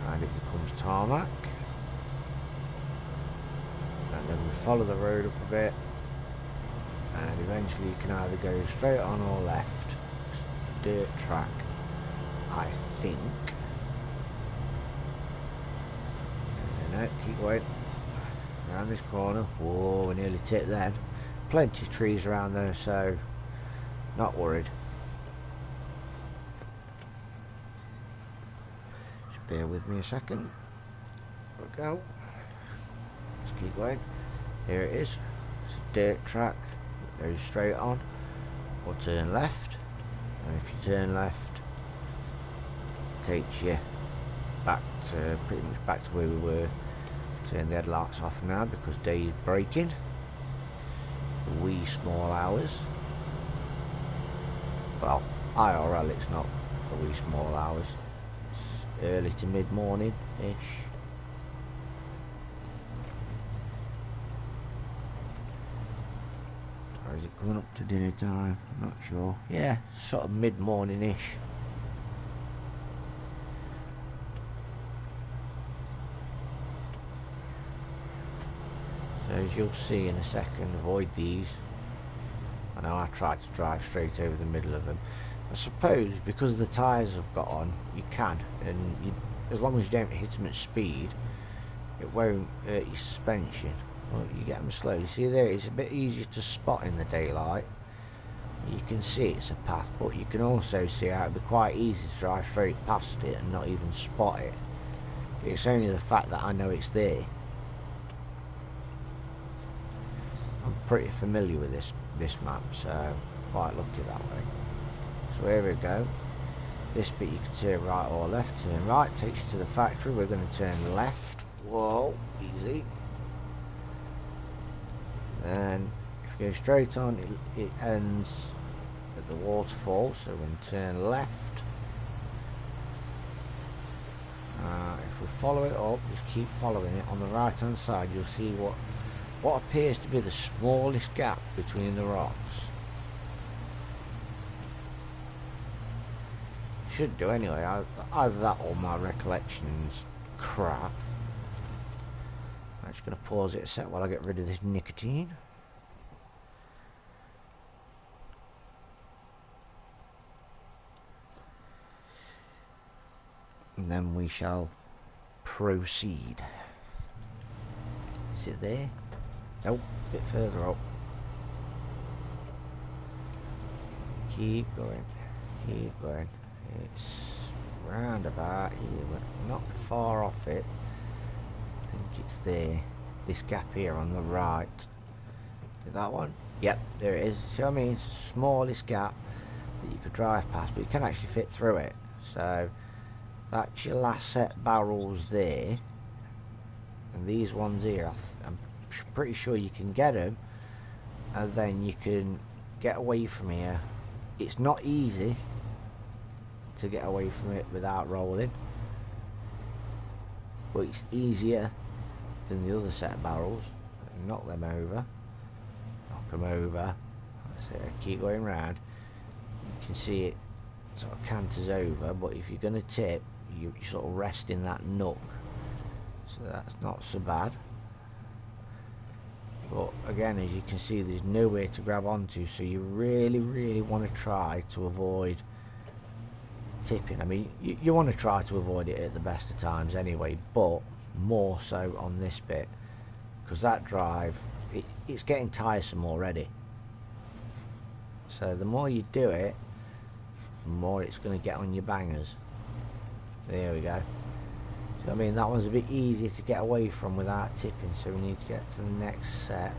[SPEAKER 1] and it becomes tarmac. And then we follow the road up a bit, and eventually you can either go straight on or left. It's dirt track, I think. No, keep going around this corner. Whoa, we nearly tipped then. Plenty of trees around there, so not worried. Just bear with me a second. There we go. Let's keep going. Here it is. It's a dirt track. It goes straight on or turn left, and if you turn left, it takes you back to pretty much back to where we were. Turn the headlights off now because day is breaking. The wee small hours. Well, IRL it's not the wee small hours. It's early to mid morning ish. Or is it coming up to dinner time? I'm not sure. Yeah, sort of mid morning ish. So as you'll see in a second, avoid these. I know I tried to drive straight over the middle of them. I suppose because the tyres have got on, you can, and as long as you don't hit them at speed, it won't hurt your suspension. Well, you get them slowly. See there, it's a bit easier to spot in the daylight. You can see it's a path, but you can also see how it'd be quite easy to drive straight past it and not even spot it. It's only the fact that I know it's there. I'm pretty familiar with this map, so quite lucky that way. So here we go. This bit you can turn right or left. Turn right takes you to the factory. We're going to turn left. Whoa, easy. Then if you go straight on, it ends at the waterfall. So we're going to turn left. If we follow it up, just keep following it. On the right hand side, you'll see what appears to be the smallest gap between the rocks. Should do anyway. Either that or my recollection's crap. I'm just going to pause it a sec while I get rid of this nicotine. And then we shall proceed. Is it there? Nope, a bit further up. Keep going, keep going. It's round about here, but not far off it. I think it's there. This gap here on the right. Is that one? Yep, there it is. See what I mean? It's the smallest gap that you could drive past, but you can actually fit through it. So that's your last set barrels there. And these ones here, I'm pretty sure you can get them, and then you can get away from here. It's not easy to get away from it without rolling, but it's easier than the other set of barrels. Knock them over, knock them over. So keep going round. You can see it sort of canters over, but if you're going to tip, you sort of rest in that nook, so that's not so bad. But again, as you can see, there's nowhere to grab onto, so you really want to try to avoid tipping. I mean, you want to try to avoid it at the best of times anyway, but more so on this bit, because that drive, it's getting tiresome already. So the more you do it, the more it's going to get on your bangers. There we go. So I mean, that one's a bit easier to get away from without tipping, so we need to get to the next set,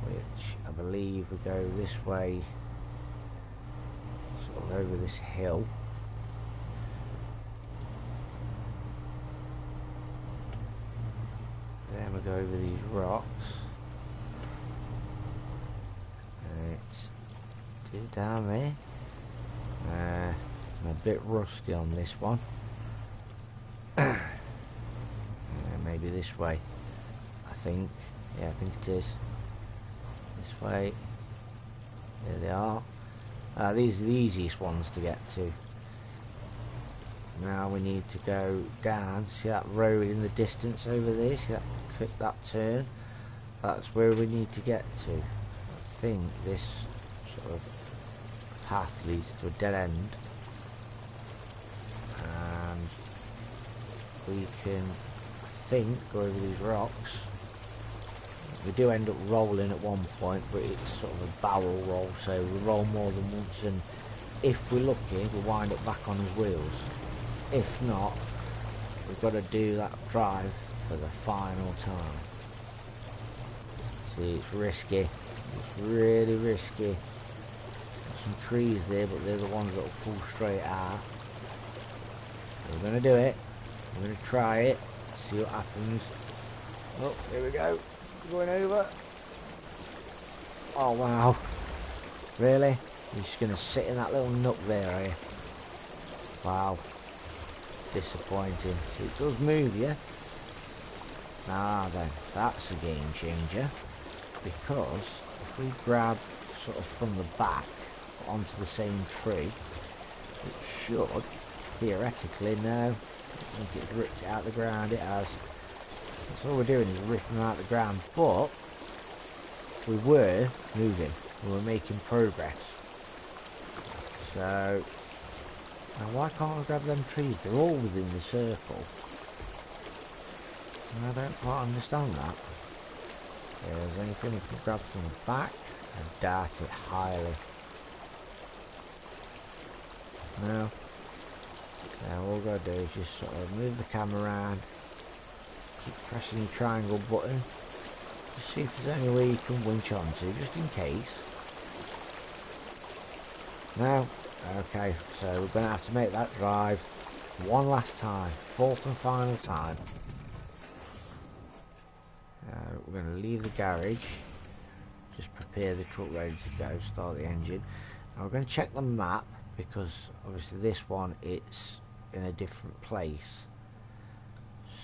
[SPEAKER 1] which I believe we go this way, sort of over this hill. Then we go over these rocks, and it's down there. I'm a bit rusty on this one. Maybe this way. I think. Yeah, I think it is. This way. There they are. These are the easiest ones to get to. Now we need to go down. See that road in the distance over there? See that turn? That's where we need to get to. I think this sort of path leads to a dead end. And we can, I think, go over these rocks. We do end up rolling at one point, but it's sort of a barrel roll, so we roll more than once, and if we're lucky, we'll wind up back on his wheels. If not, we've got to do that drive for the final time. See, it's risky. It's really risky. There's some trees there, but they're the ones that will pull straight out. So we're going to do it. We're going to try it. See what happens. Oh, here we go. Going over. Oh wow. Really? You're just going to sit in that little nook there, are you? Wow. Disappointing. So it does move you. Now then, that's a game changer. Because if we grab sort of from the back onto the same tree, it should theoretically, no, I think it's ripped it out of the ground. It has. So all we're doing is ripping them out of the ground, but we were moving, we were making progress. So now why can't I grab them trees? They're all within the circle. And I don't quite understand that. If there's anything we can grab from the back, I doubt it highly. No. Now all we've got to do is just sort of move the camera around. Keep pressing the triangle button. Just see if there's any way you can winch onto, just in case. No? Okay, so we're going to have to make that drive one last time. Fourth and final time. We're going to leave the garage. Just prepare the truck ready to go. Start the engine. Now we're going to check the map, because obviously this one, it's in a different place.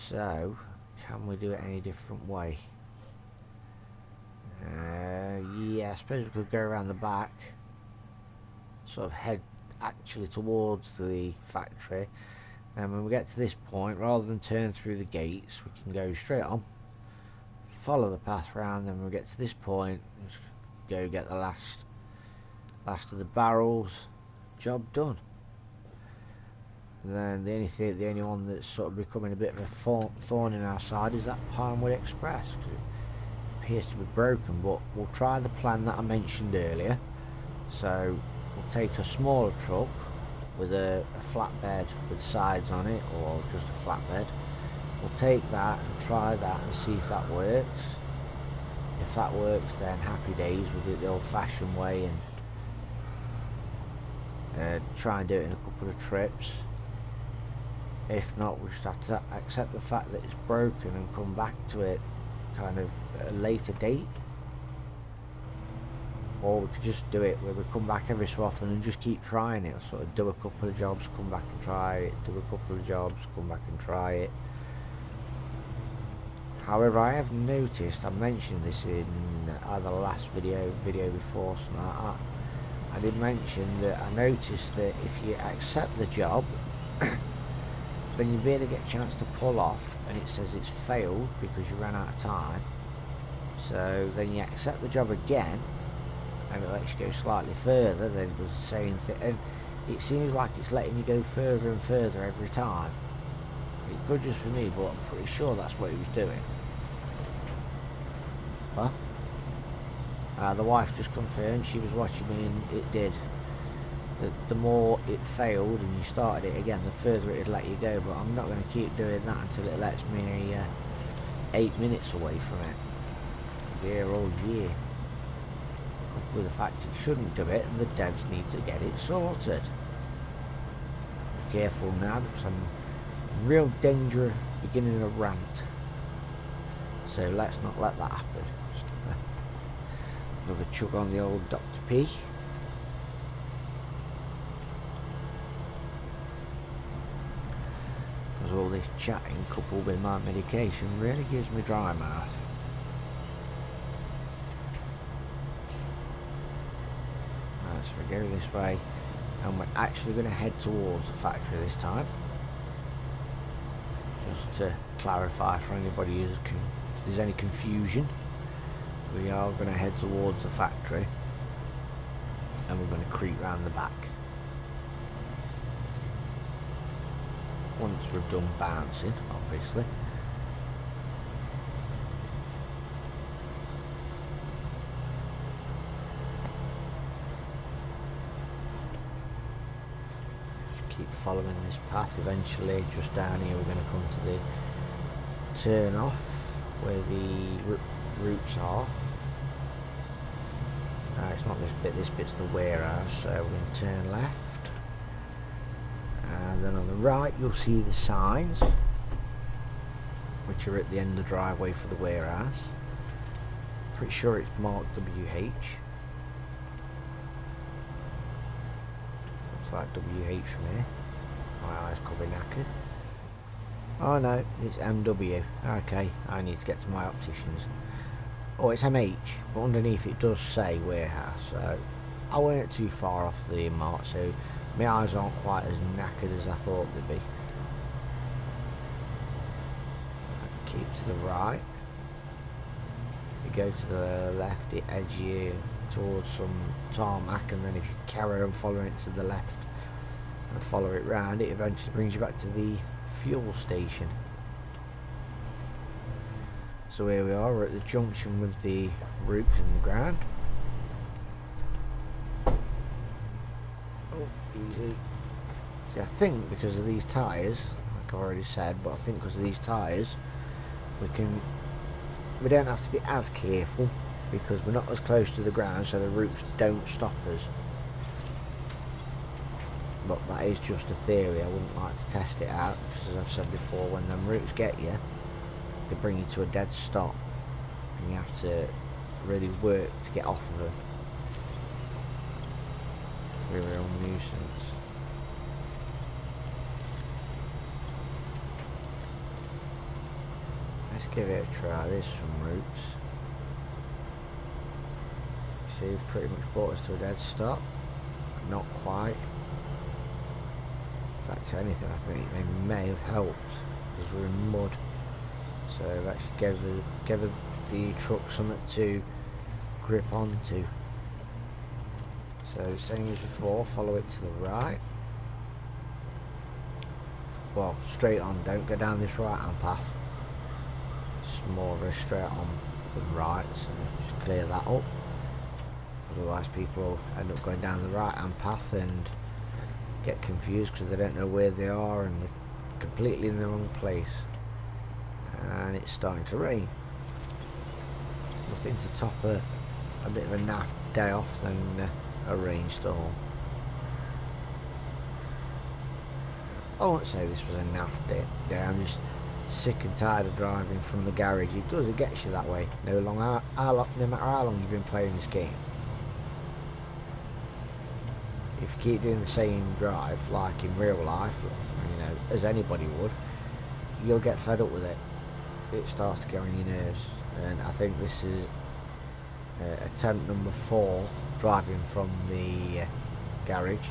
[SPEAKER 1] So can we do it any different way? Yeah, I suppose we could go around the back, sort of head actually towards the factory, and when we get to this point, rather than turn through the gates, we can go straight on, follow the path round, and when we get to this point, just go get the last of the barrels. Job done. And then the only one that's sort of becoming a bit of a thorn in our side is that Pinewood Express. It appears to be broken, but we'll try the plan that I mentioned earlier. So we'll take a smaller truck with a flatbed with sides on it, or just a flatbed. We'll take that and try that and see if that works. If that works, then happy days. We'll do it the old-fashioned way and try and do it in a couple of trips. If not, we'll just have to accept the fact that it's broken and come back to it kind of at a later date. Or we could just do it where we come back every so often and just keep trying it. Sort of do a couple of jobs, come back and try it, do a couple of jobs, come back and try it. However, I have noticed, I mentioned this in either last video before, something like that. I did mention that I noticed that if you accept the job, then you barely get a chance to pull off, and it says it's failed because you ran out of time. So then you accept the job again, and it lets you go slightly further. Then it does the same thing, and it seems like it's letting you go further and further every time. It could just be me, but I'm pretty sure that's what it was doing. Huh? The wife just confirmed, she was watching me, and it did. The more it failed and you started it again, the further it would let you go, but I'm not going to keep doing that until it lets me 8 minutes away from it. Year all year. With the fact it shouldn't do it, and the devs need to get it sorted. Be careful now, because I'm in real danger of beginning a rant. So let's not let that happen. Just another chug on the old Dr. P. all this chatting coupled with my medication really gives me dry mouth. Right, so we go this way, and we're actually going to head towards the factory this time. Just to clarify for anybody if there's any confusion, we are going to head towards the factory, and we're going to creep round the back. Once we've done bouncing, obviously. Just keep following this path. Eventually, just down here, we're going to come to the turn off where the routes are. It's not this bit, this bit's the warehouse, so we're going to turn left. And then on the right you'll see the signs, which are at the end of the driveway for the warehouse. Pretty sure it's marked WH. Looks like WH from here. My eyes could be knackered. Oh no, it's MW. Okay, I need to get to my opticians. Oh, it's MH, but underneath it does say warehouse, so I weren't too far off the mark, so my eyes aren't quite as knackered as I thought they'd be. Keep to the right. You go to the left, it edges you towards some tarmac, and then if you carry on following it to the left and follow it round, it eventually brings you back to the fuel station. So here we are, we're at the junction with the roots in the ground. Oh, easy. See, I think because of these tyres, like I've already said, but I think because of these tyres, we don't have to be as careful because we're not as close to the ground, so the roots don't stop us. But that is just a theory. I wouldn't like to test it out because, as I've said before, when them roots get you, they bring you to a dead stop, and you have to really work to get off of them. It's a real nuisance. Let's give it a try. There's some roots. See, they've pretty much brought us to a dead stop. Not quite. In fact, if anything, I think they may have helped because we're in mud. So I've actually gave the truck something to grip onto. So same as before, follow it to the right. Well, straight on, don't go down this right hand path. It's more of a straight on than right, so just clear that up. Otherwise people will end up going down the right hand path and get confused because they don't know where they are and they're completely in the wrong place. And it's starting to rain. Nothing to top a bit of a naff day off than a rainstorm. I won't say this was a naff day. I'm just sick and tired of driving from the garage. It gets you that way. No matter how long you've been playing this game. If you keep doing the same drive, like in real life, you know, as anybody would, you'll get fed up with it. It starts to get on your nerves, and I think this is attempt number 4 driving from the garage.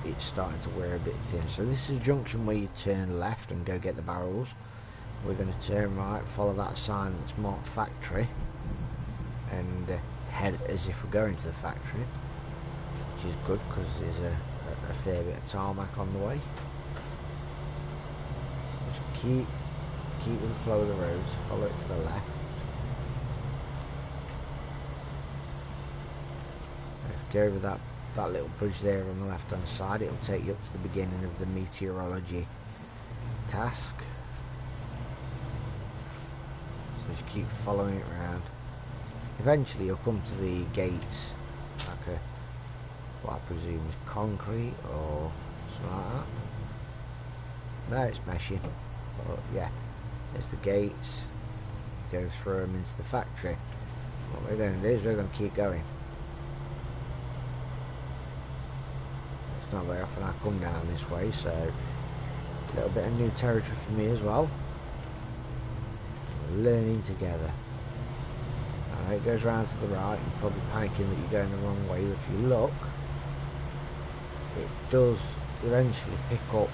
[SPEAKER 1] It's starting to wear a bit thin, so this is a junction where you turn left and go get the barrels. We're going to turn right, follow that sign that's marked factory, and head as if we're going to the factory, which is good because there's a fair bit of tarmac on the way. Keep with the flow of the roads, follow it to the left. If you go over that little bridge there on the left hand side, it'll take you up to the beginning of the meteorology task. So just keep following it around. Eventually you'll come to the gates, like what I presume is concrete or something like that. No, it's meshing. But yeah, there's the gates, go through them into the factory. What we're going to do is we're going to keep going. It's not very often I come down this way, so a little bit of new territory for me as well. We're learning together. I know it goes round to the right, you're probably panicking that you're going the wrong way, but if you look, it does eventually pick up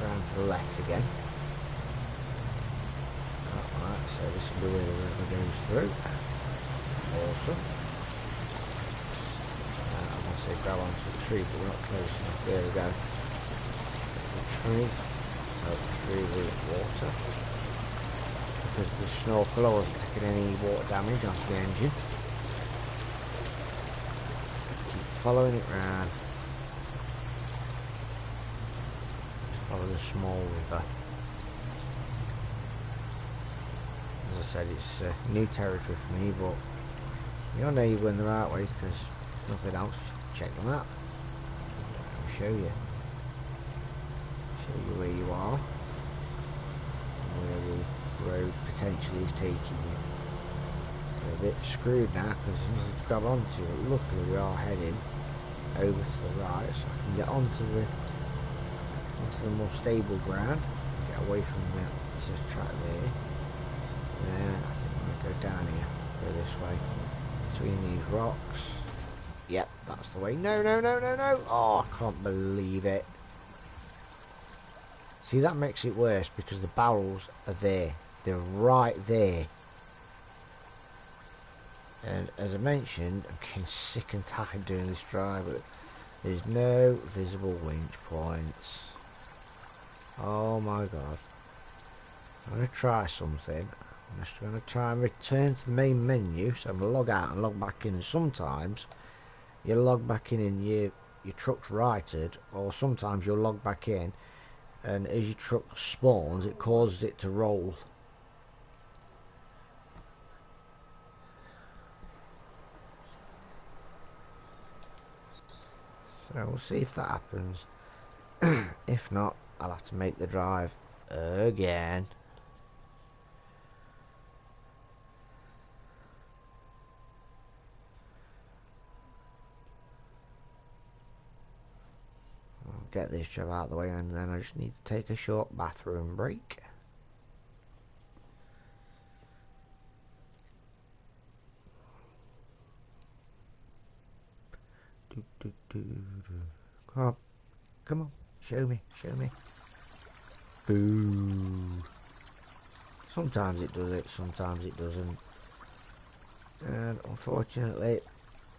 [SPEAKER 1] round to the left again. Alright, so this will be where the river goes through. Awesome. I'm going to say grab onto the tree, but we're not close enough. There we go. The tree. So the tree with water. Because the snorkel, I wasn't taking any water damage onto the engine. Keep following it round. Follow the small river. As I said, it's new territory for me, but you'll know you're going the right way because nothing else. Just check the map. I'll show you. Show you where you are. And where the road potentially is taking you. We're a bit screwed now because as soon as I grab onto it, luckily we are heading over to the right, so I can get onto the more stable ground, get away from that track there. Then I think I'm going to go down here, go this way, between these rocks. Yep, that's the way. No, no, no, no, no! Oh, I can't believe it. See, that makes it worse because the barrels are there. They're right there. And as I mentioned, I'm getting sick and tired doing this drive, but there's no visible winch points. Oh my god. I'm going to try something. I'm just going to try and return to the main menu. So I'm going to log out and log back in. And sometimes you log back in and your truck's righted, or sometimes you'll log back in and as your truck spawns it causes it to roll. So we'll see if that happens. If not, I'll have to make the drive again. I'll get this job out of the way and then I just need to take a short bathroom break. Come on, come on, show me, show me. Boo. Sometimes it does it, sometimes it doesn't. And unfortunately,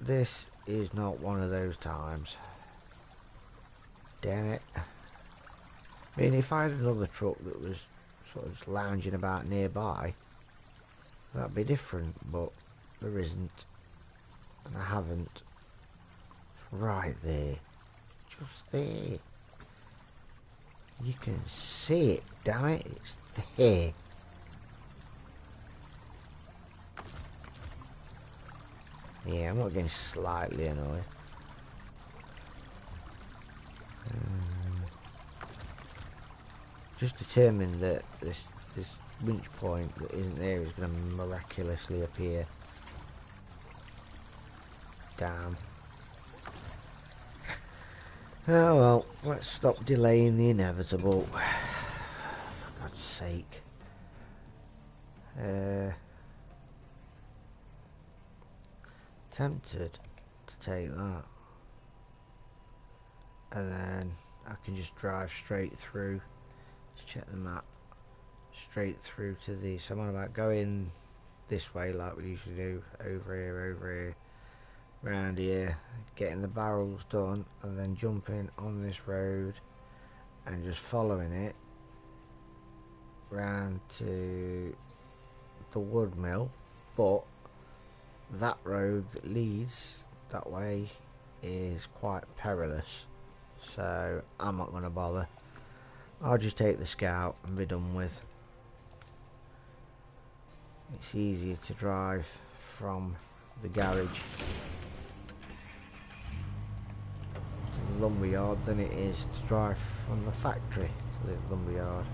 [SPEAKER 1] this is not one of those times. Damn it. I mean, if I had another truck that was sort of just lounging about nearby, that'd be different, but there isn't. And I haven't. It's right there. Just there. You can see it, damn it, it's there. Yeah, I'm not getting slightly annoyed. Just determined that this winch point that isn't there is going to miraculously appear. Damn. Oh well, let's stop delaying the inevitable. For God's sake. Tempted to take that. And then I can just drive straight through. Let's check the map. Straight through to the... So I'm on about going this way like we usually do. Over here, round here. Getting the barrels done and then jumping on this road and just following it round to the wood mill. But that road that leads that way is quite perilous. So I'm not going to bother. I'll just take the Scout and be done with. It's easier to drive from the garage to the lumberyard than it is to drive from the factory to the lumberyard.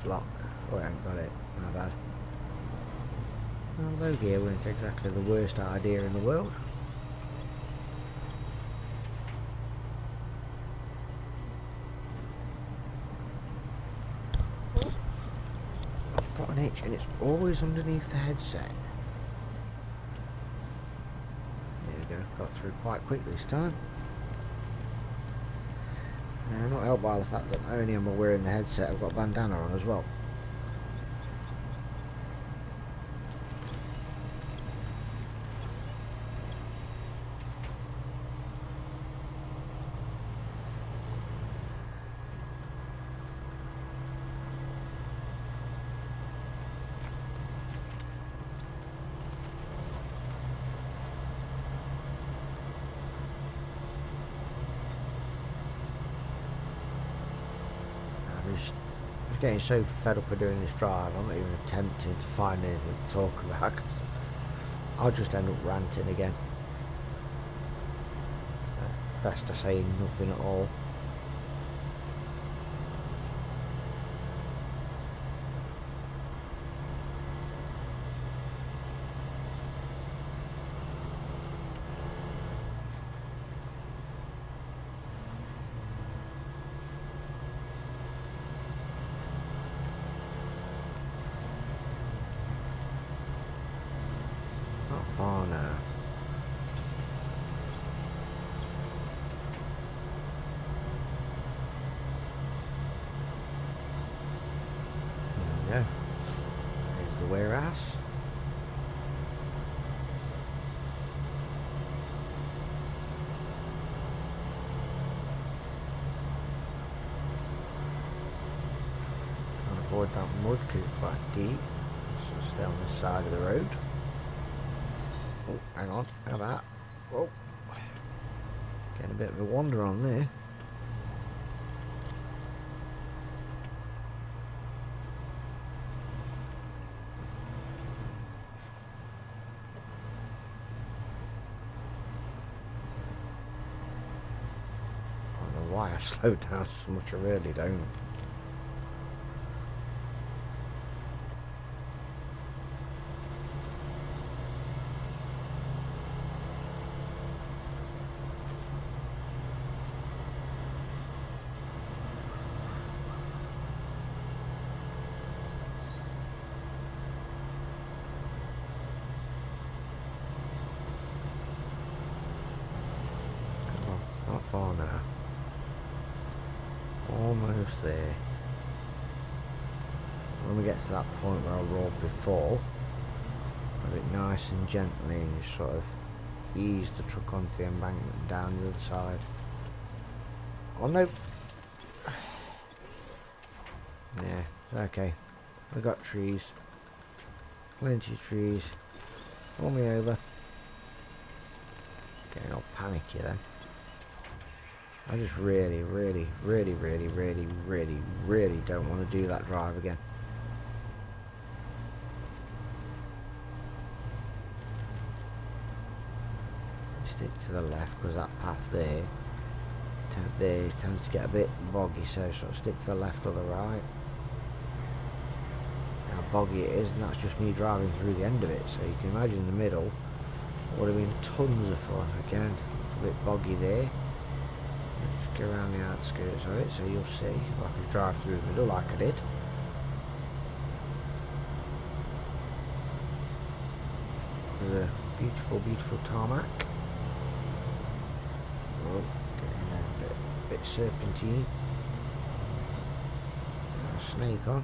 [SPEAKER 1] lock. Oh, I ain't got it. My bad. Well, low gear wasn't exactly the worst idea in the world. I've got an itch and it's always underneath the headset. There we go, got through quite quick this time. Now, not helped by the fact that not only am I wearing the headset, I've got a bandana on as well. I'm getting so fed up with doing this drive, I'm not even attempting to find anything to talk about. I'll just end up ranting again. Best to say nothing at all. Oh no. There we go. There's the warehouse. Can't avoid that mud because it's quite deep. So stay on this side of the road. Oh, hang on, how about that? Oh, getting a bit of a wander on there. I don't know why I slowed down so much, I really don't. Not far now. Almost there. When we get to that point where I rolled before, a bit nice and gently and just sort of ease the truck onto the embankment and down the other side. Oh no! Yeah, okay. We got trees. Plenty of trees. Pull me over. Getting all panicky then. I just really don't want to do that drive again. Stick to the left because that path there tends to get a bit boggy, so sort of stick to the left or the right. How boggy it is, and that's just me driving through the end of it, so you can imagine the middle would have been tons of fun. Again, it's a bit boggy there. Just go around the outskirts of it so you'll see if I can drive through the middle like I did. With a beautiful tarmac. Oh, getting a bit serpentine. A snake on.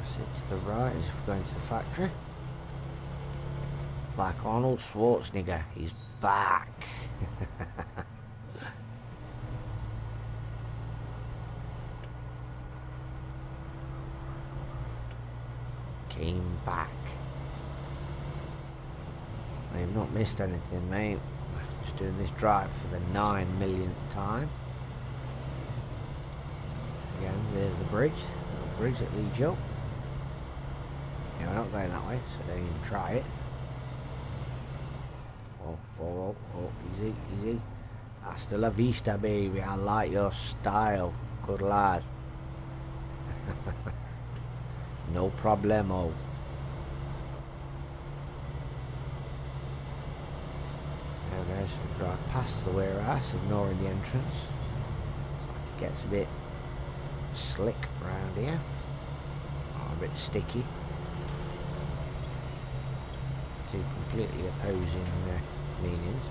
[SPEAKER 1] To the right as we're going to the factory. Like Arnold Schwarzenegger, he's back. Came back. I've not missed anything, mate. Just doing this drive for the 9 millionth time. Again, there's the bridge. The bridge that leads you up. Yeah, we're not going that way, so don't even try it. Oh, easy, easy. Hasta la vista, baby. I like your style. Good lad. No problemo. There we go, so we drive past the warehouse, ignoring the entrance. It gets a bit slick around here. Oh, a bit sticky. Two completely opposing meanings.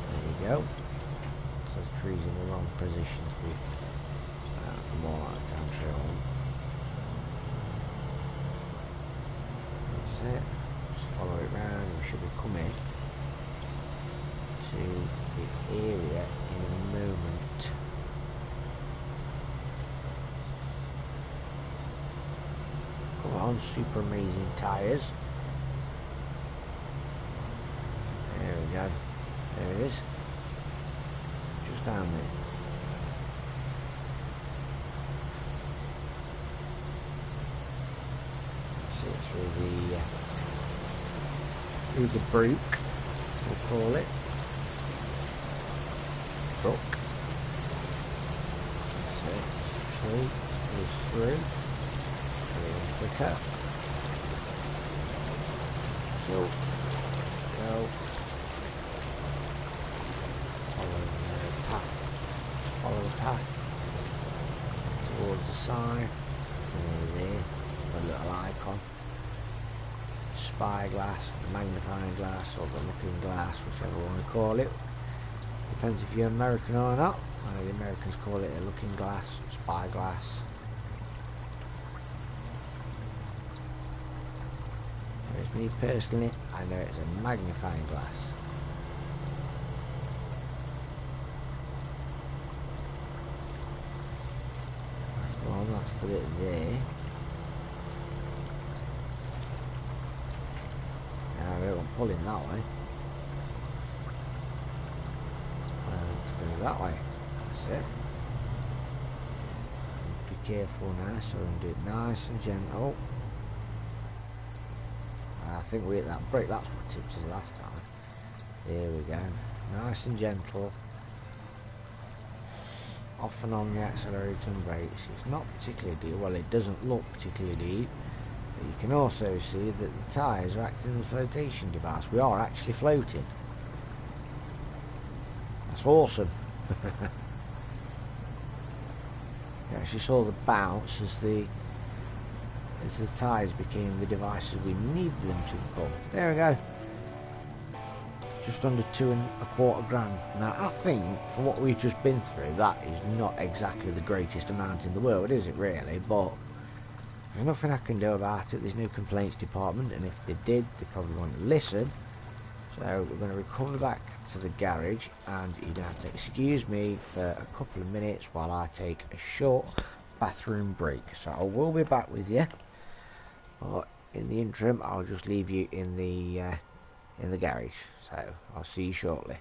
[SPEAKER 1] There you go. So the tree's in the wrong position to be more like a country home. That's it. Just follow it round. We should be coming to the area in a moment. Come on, super amazing tyres. There we go. There it is. Just down there. See it through the brook, we'll call it. Brook. So tree goes through. Quicker. Go. Follow the path towards the side. There, a little icon. Spyglass, magnifying glass, or the looking glass, whichever you want to call it. Depends if you're American or not. I know the Americans call it a looking glass, spyglass. Whereas me personally, I know it's a magnifying glass. Well, that's the bit there. Now we won't pull in that way. Go that way. That's it. Be careful now, so we can do it nice and gentle. I think we hit that brake, that's what tipped us last time. There we go. Nice and gentle. Off and on the accelerator and brakes. It's not particularly deep. Well, it doesn't look particularly deep. But you can also see that the tyres are acting as a flotation device. We are actually floating. That's awesome. You actually saw the bounce as the tyres became the devices we need them to become. There we go. Just under £2.25 Now I think for what we've just been through, that is not exactly the greatest amount in the world, is it really? But there's nothing I can do about it. There's no complaints department, and if they did, they probably won't listen. So we're going to recover back to the garage, and you're going to have to excuse me for a couple of minutes while I take a short bathroom break. So I will be back with you, but in the interim I'll just leave you in the garage. So I'll see you shortly.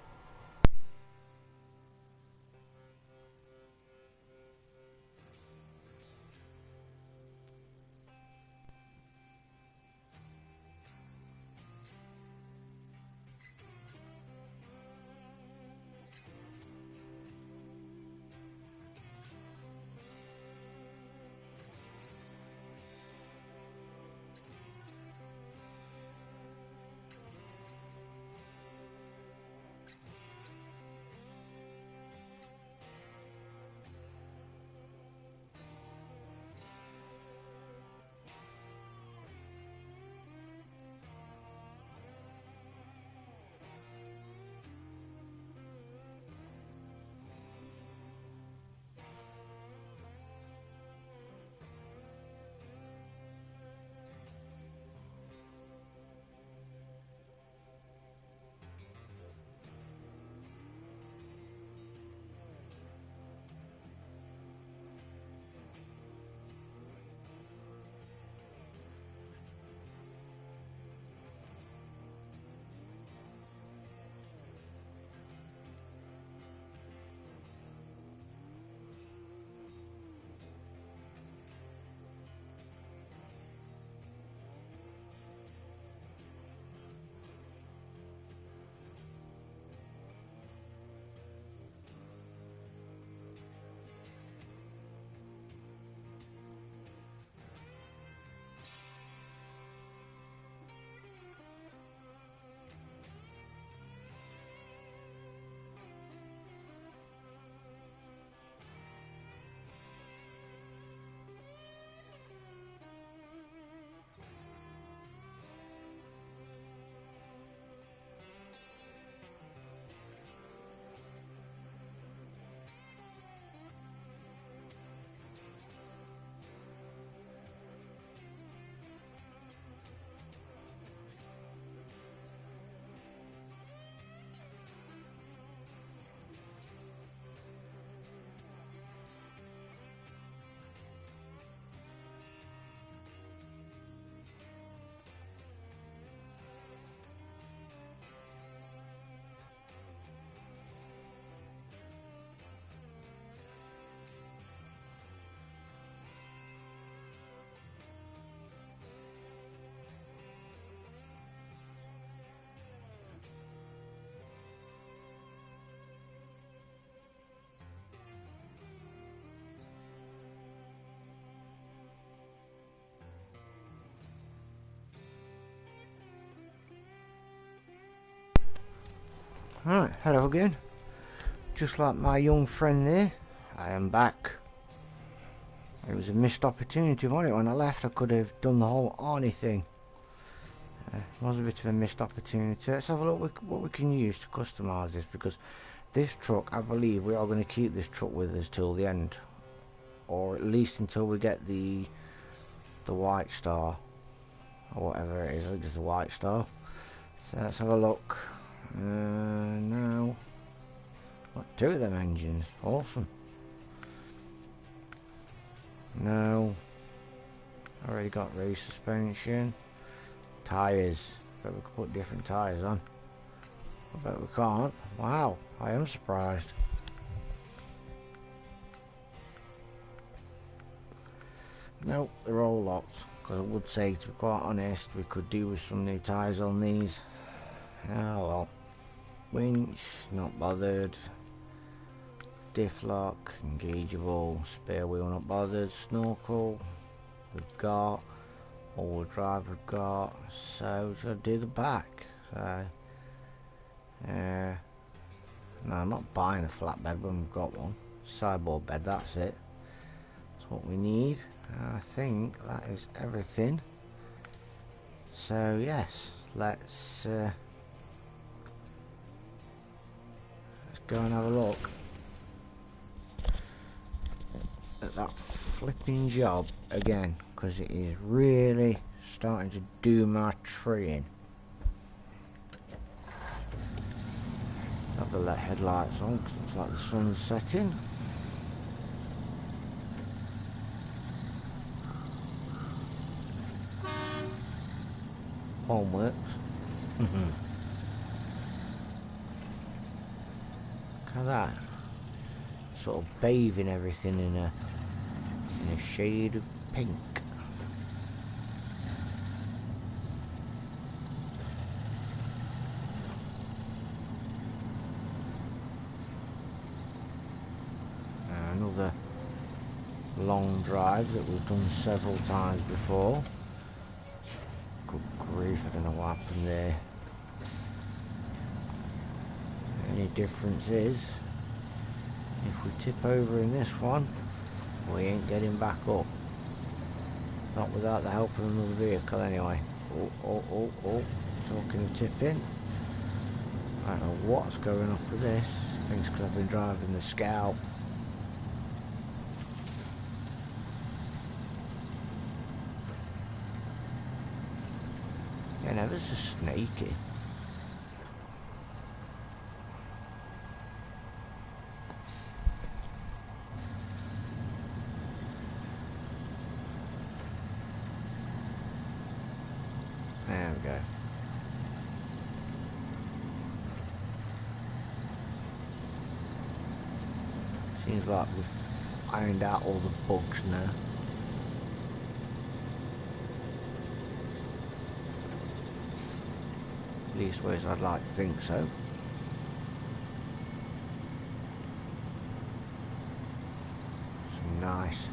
[SPEAKER 1] Right, hello again. Just like my young friend there, I am back. It was a missed opportunity, wasn't it? When I left, I could have done the whole Arnie thing. It was a bit of a missed opportunity. Let's have a look what we can use to customise this, because this truck, I believe we are going to keep this truck with us till the end, or at least until we get the white star, or whatever it is. I think it's the white star. So let's have a look. Now, what, 2 of them engines? Awesome. No, already got race suspension. Tyres, but we could put different tyres on. I bet we can't. Wow, I am surprised. No, they're all locked. Because I would say, to be quite honest, we could do with some new tyres on these. Ah well. Winch, not bothered. Diff lock, engageable. Spare wheel, not bothered. Snorkel, we've got. All-wheel drive we've got. So we've got to do the back. So, no, I'm not buying a flatbed when we've got one. Sideboard bed, that's it. That's what we need. I think that is everything. So yes, let's go and have a look at that flipping job again, because it is really starting to do my tree in. Have the headlights on because it looks like the sun's setting. Horn works. Look at that. Sort of bathing everything in a shade of pink. Another long drive that we've done several times before. Good grief, I don't know what happened there. The only difference is, if we tip over in this one, we ain't getting back up. Not without the help of another vehicle anyway. Oh, talking of tipping. I don't know what's going on with this. I think it's because I've been driving the Scout. Yeah, never so snaky. There we go. Seems like we've ironed out all the bugs now. Leastways I'd like to think so. Some nice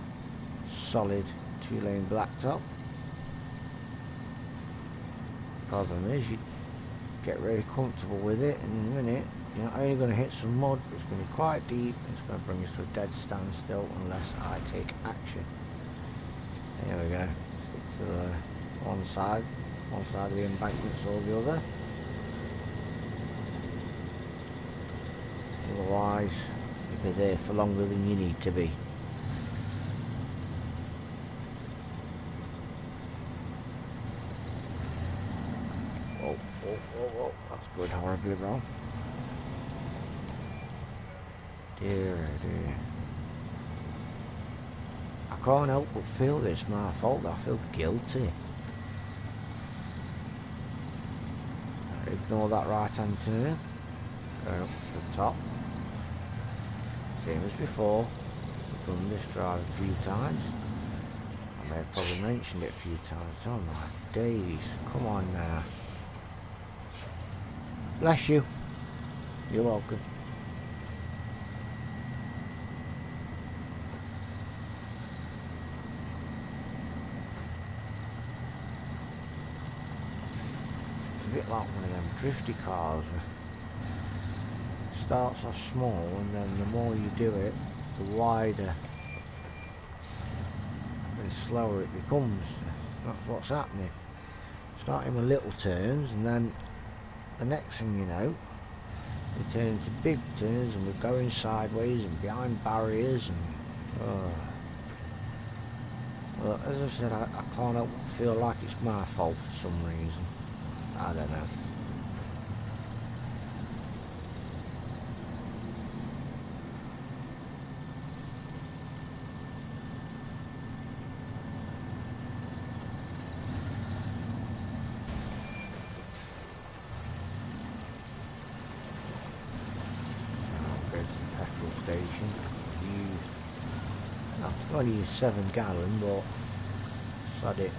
[SPEAKER 1] solid 2-lane blacktop. Problem is, you get really comfortable with it, and in a minute you're not only going to hit some mud, but it's going to be quite deep, and it's going to bring us to a dead standstill unless I take action. There we go. Stick to the one side of the embankments or the other. Otherwise, you'll be there for longer than you need to be. Oh, that's going horribly wrong. Dear, oh dear. I can't help but feel that it's my fault. I feel guilty. Ignore that right hand turn. Going up to the top. Same as before. We've done this drive a few times. I may have probably mentioned it a few times. Oh my days. Come on now. Bless you. You're welcome. It's a bit like one of them drifty cars. starts off small, and then the more you do it, the wider and slower it becomes. That's what's happening. Starting with little turns, and then the next thing you know, we turn into big turns, and we're going sideways and behind barriers, and well, as I said, I can't help but feel like it's my fault for some reason. I don't know. Station. I only use 7 gallon, but sod it.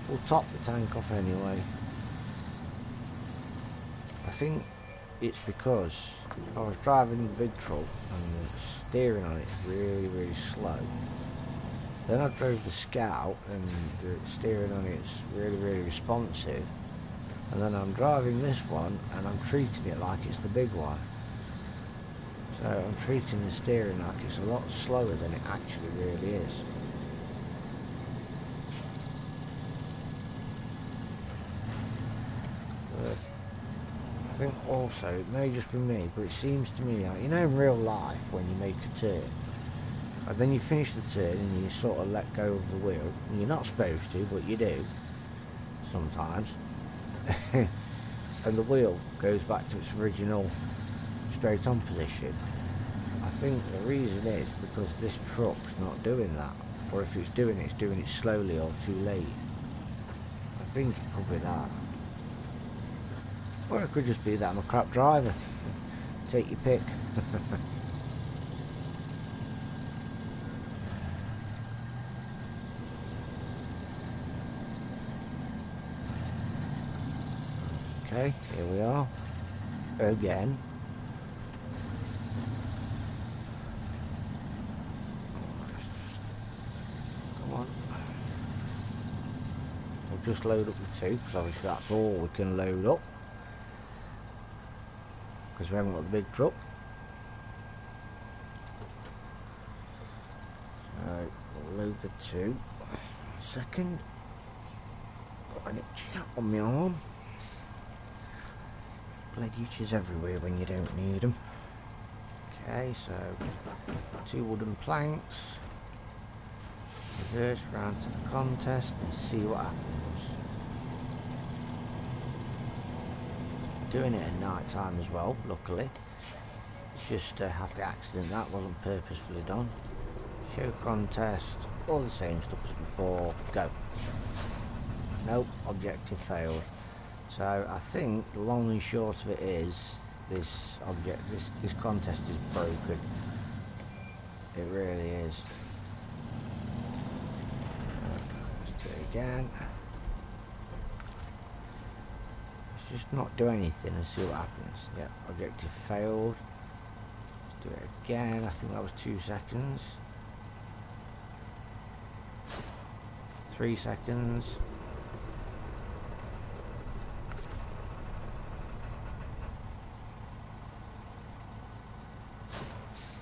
[SPEAKER 1] We'll top the tank off anyway. I think it's because I was driving the big truck and the steering on it's really slow. Then I drove the Scout and the steering on it's really responsive. And then I'm driving this one and I'm treating it like it's the big one. So I'm treating the steering like it's a lot slower than it actually really is. But I think also, it may just be me, but it seems to me like, you know, in real life when you make a turn, and then you finish the turn and you sort of let go of the wheel, and you're not supposed to, but you do sometimes, and the wheel goes back to its original straight on position. I think the reason is because this truck's not doing that, or if it's doing it slowly or too late. I think it could be that, or it could just be that I'm a crap driver. Take your pick. Okay, here we are again. Just load up the 2, because obviously that's all we can load up, because we haven't got the big truck. So we'll load the 2. Second, got an itch on my arm. Leg itches everywhere when you don't need them. Okay, so 2 wooden planks. Reverse round to the contest and see what happens. Doing it at night time as well, luckily. It's just a happy accident, that wasn't purposefully done. Show contest, all the same stuff as before, go. Nope, objective failed. So I think the long and short of it is this contest is broken. It really is. Let's do it again. Let's just not do anything and see what happens. Yeah, objective failed. Let's do it again. I think that was 2 seconds. 3 seconds.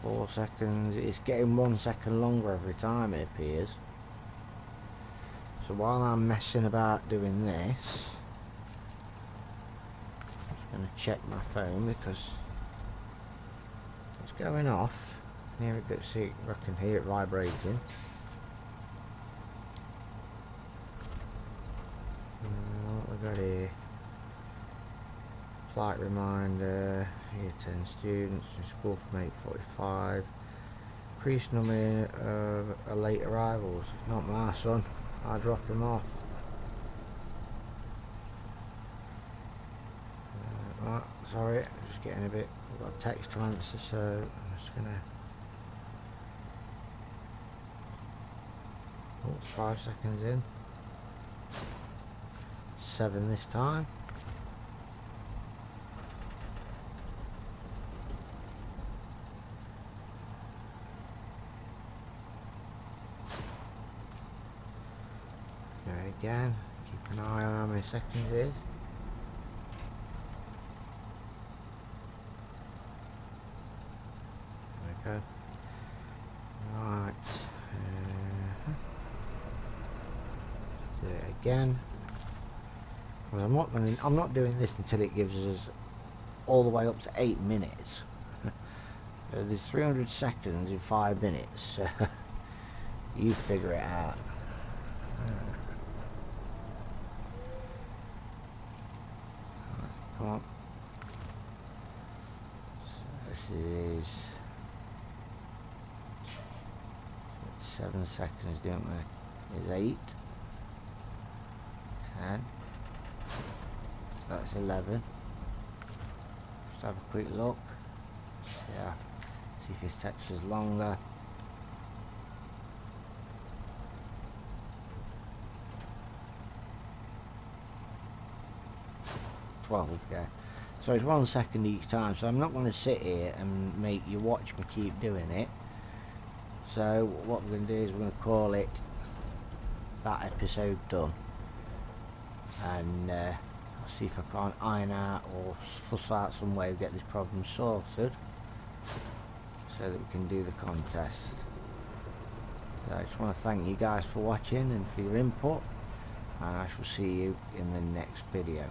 [SPEAKER 1] 4 seconds. It's getting 1 second longer every time, it appears. So while I'm messing about doing this, I'm just going to check my phone because it's going off. Here it goes. See, I can hear it vibrating. What we got here? Flight reminder. Year 10 students in school from 8:45. Increased number of late arrivals. Not my son. I drop him off. Right, sorry, I'm just getting a bit. I've got a text to answer, so I'm just gonna. Oh, 5 seconds in. 7 this time. Okay, again, keep an eye on how many seconds it is. go. Right. Do it again. Because I'm not doing this until it gives us all the way up to 8 minutes. There's 300 seconds in 5 minutes. You figure it out. Come on. So this is 7 seconds, don't we? Is 8, 10. That's 11. Just have a quick look. Yeah. See if this texture's longer. 12, yeah. So it's 1 second each time, so I'm not going to sit here and make you watch me keep doing it. So what we're going to do is we're going to call it that episode done, and I'll see if I can't iron out or fuss out some way to get this problem sorted so that we can do the contest. So I just want to thank you guys for watching and for your input, and I shall see you in the next video.